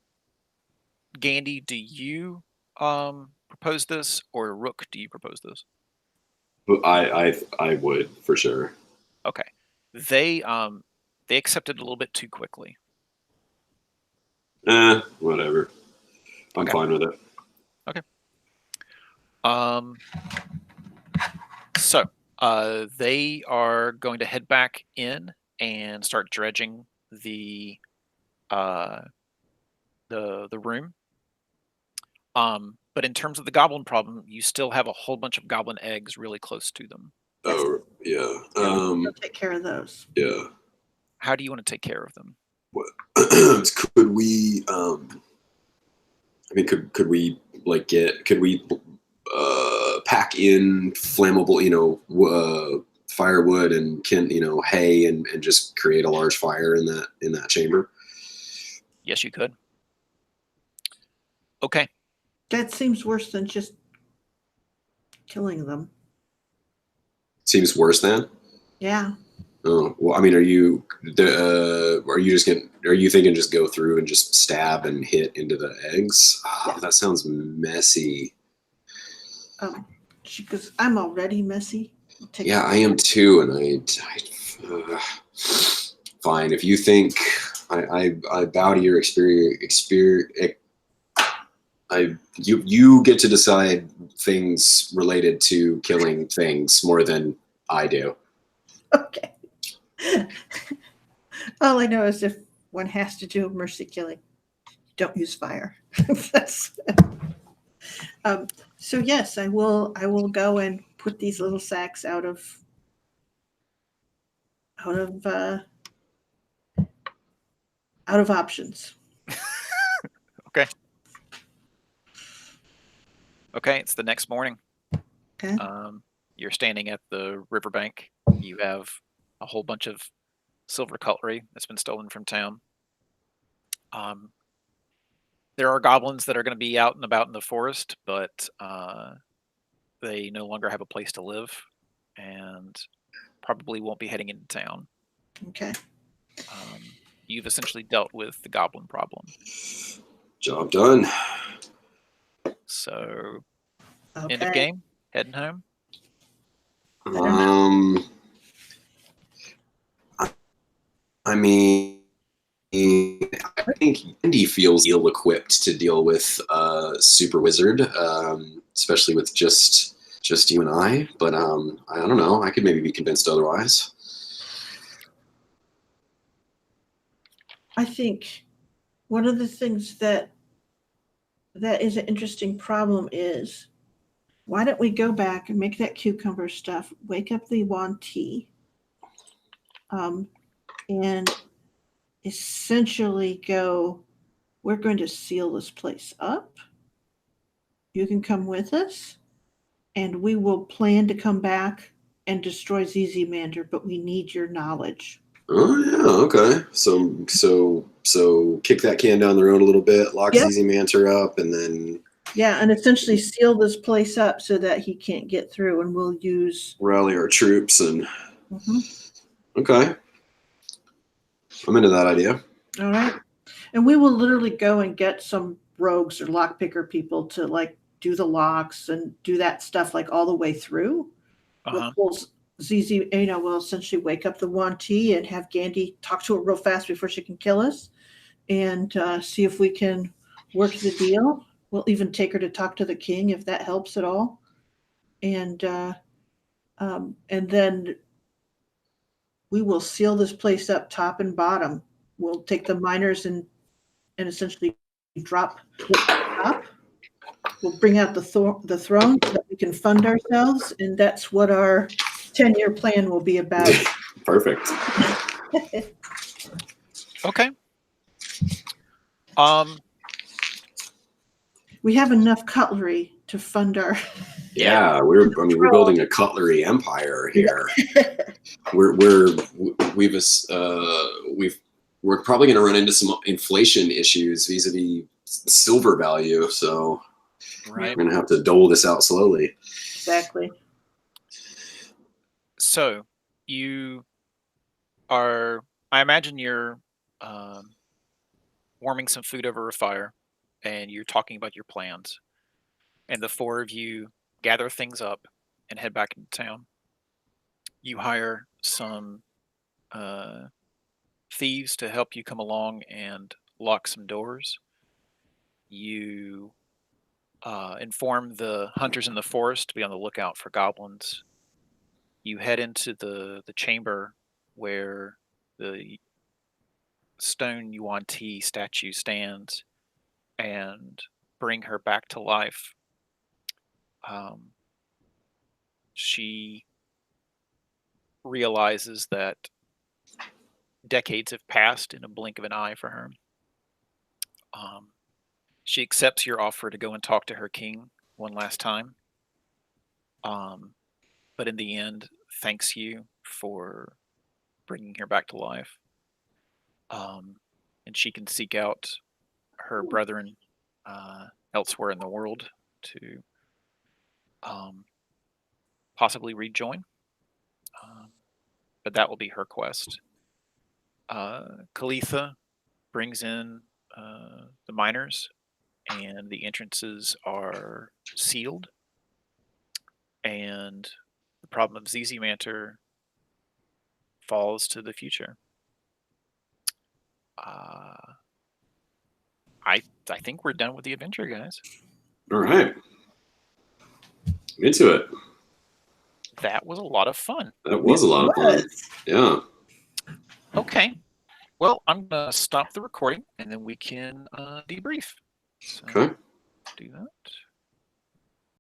Gandhi, do you propose this, or Rook, do you propose this? I would, for sure. Okay. They accepted a little bit too quickly. Whatever. I'm fine with it. Okay. So they are going to head back in and start dredging the room. But in terms of the goblin problem, you still have a whole bunch of goblin eggs really close to them. Oh, yeah. We'll take care of those. Yeah. How do you want to take care of them? Could we? Could we pack in flammable, firewood and hay and just create a large fire in that chamber? Yes, you could. Okay. That seems worse than just killing them. Seems worse than? Yeah. Oh, well, I mean, are you thinking just go through and just stab and hit into the eggs? Oh, that sounds messy. Because I'm already messy. Yeah, I am too, and I fine. If you think I bow to your experience, you get to decide things related to killing things more than I do. Okay. All I know is if one has to do a mercy killing, don't use fire. So yes, I will go and put these little sacks out of options. Okay. Okay, it's the next morning. Okay. You're standing at the riverbank. You have a whole bunch of silver cutlery that's been stolen from town. There are goblins that are going to be out and about in the forest, but they no longer have a place to live and probably won't be heading into town. Okay. You've essentially dealt with the goblin problem. Job done. So, end of game, heading home. I mean, I think Andy feels ill-equipped to deal with super wizard, especially with just you and I. But I don't know. I could maybe be convinced otherwise. I think one of the things that that is an interesting problem is, why don't we go back and make that cucumber stuff, wake up the Yuan Ti, and essentially go, we're going to seal this place up. You can come with us, and we will plan to come back and destroy ZZ Mander, but we need your knowledge. Oh yeah, okay. So kick that can down the road a little bit, lock Yep. ZZ Manter up, and then Yeah, and essentially seal this place up so that he can't get through, and we'll use. rally our troops and. Mhm. Okay. I'm into that idea. All right. And we will literally go and get some rogues or lockpicker people to like do the locks and do that stuff like all the way through. We'll ZZ, we'll essentially wake up the Yuan Ti and have Gandhi talk to her real fast before she can kill us, and see if we can work the deal. We'll even take her to talk to the king if that helps at all. And then we will seal this place up top and bottom. We'll take the miners and essentially drop the top. We'll bring out the throne so that we can fund ourselves, and that's what our 10-year plan will be about. Perfect. Okay. We have enough cutlery to fund our. Yeah, we're building a cutlery empire here. we're probably going to run into some inflation issues vis-a-vis silver value, so Right. we're going to have to dole this out slowly. Exactly. So you are, I imagine you're warming some food over a fire, and you're talking about your plans, and the four of you gather things up and head back into town. You hire some thieves to help you come along and lock some doors. You inform the hunters in the forest to be on the lookout for goblins. You head into the chamber where the stone Yuan Ti statue stands and bring her back to life. She realizes that decades have passed in a blink of an eye for her. She accepts your offer to go and talk to her king one last time. But in the end, thanks you for bringing her back to life. And she can seek out her brethren elsewhere in the world to possibly rejoin. But that will be her quest. Kalitha brings in the miners, and the entrances are sealed. And the problem of ZZ Manter falls to the future. I think we're done with the adventure, guys. All right. I'm into it. That was a lot of fun. That was a lot of fun. Yeah. Okay. Well, I'm going to stop the recording, and then we can debrief. So, Okay. do that.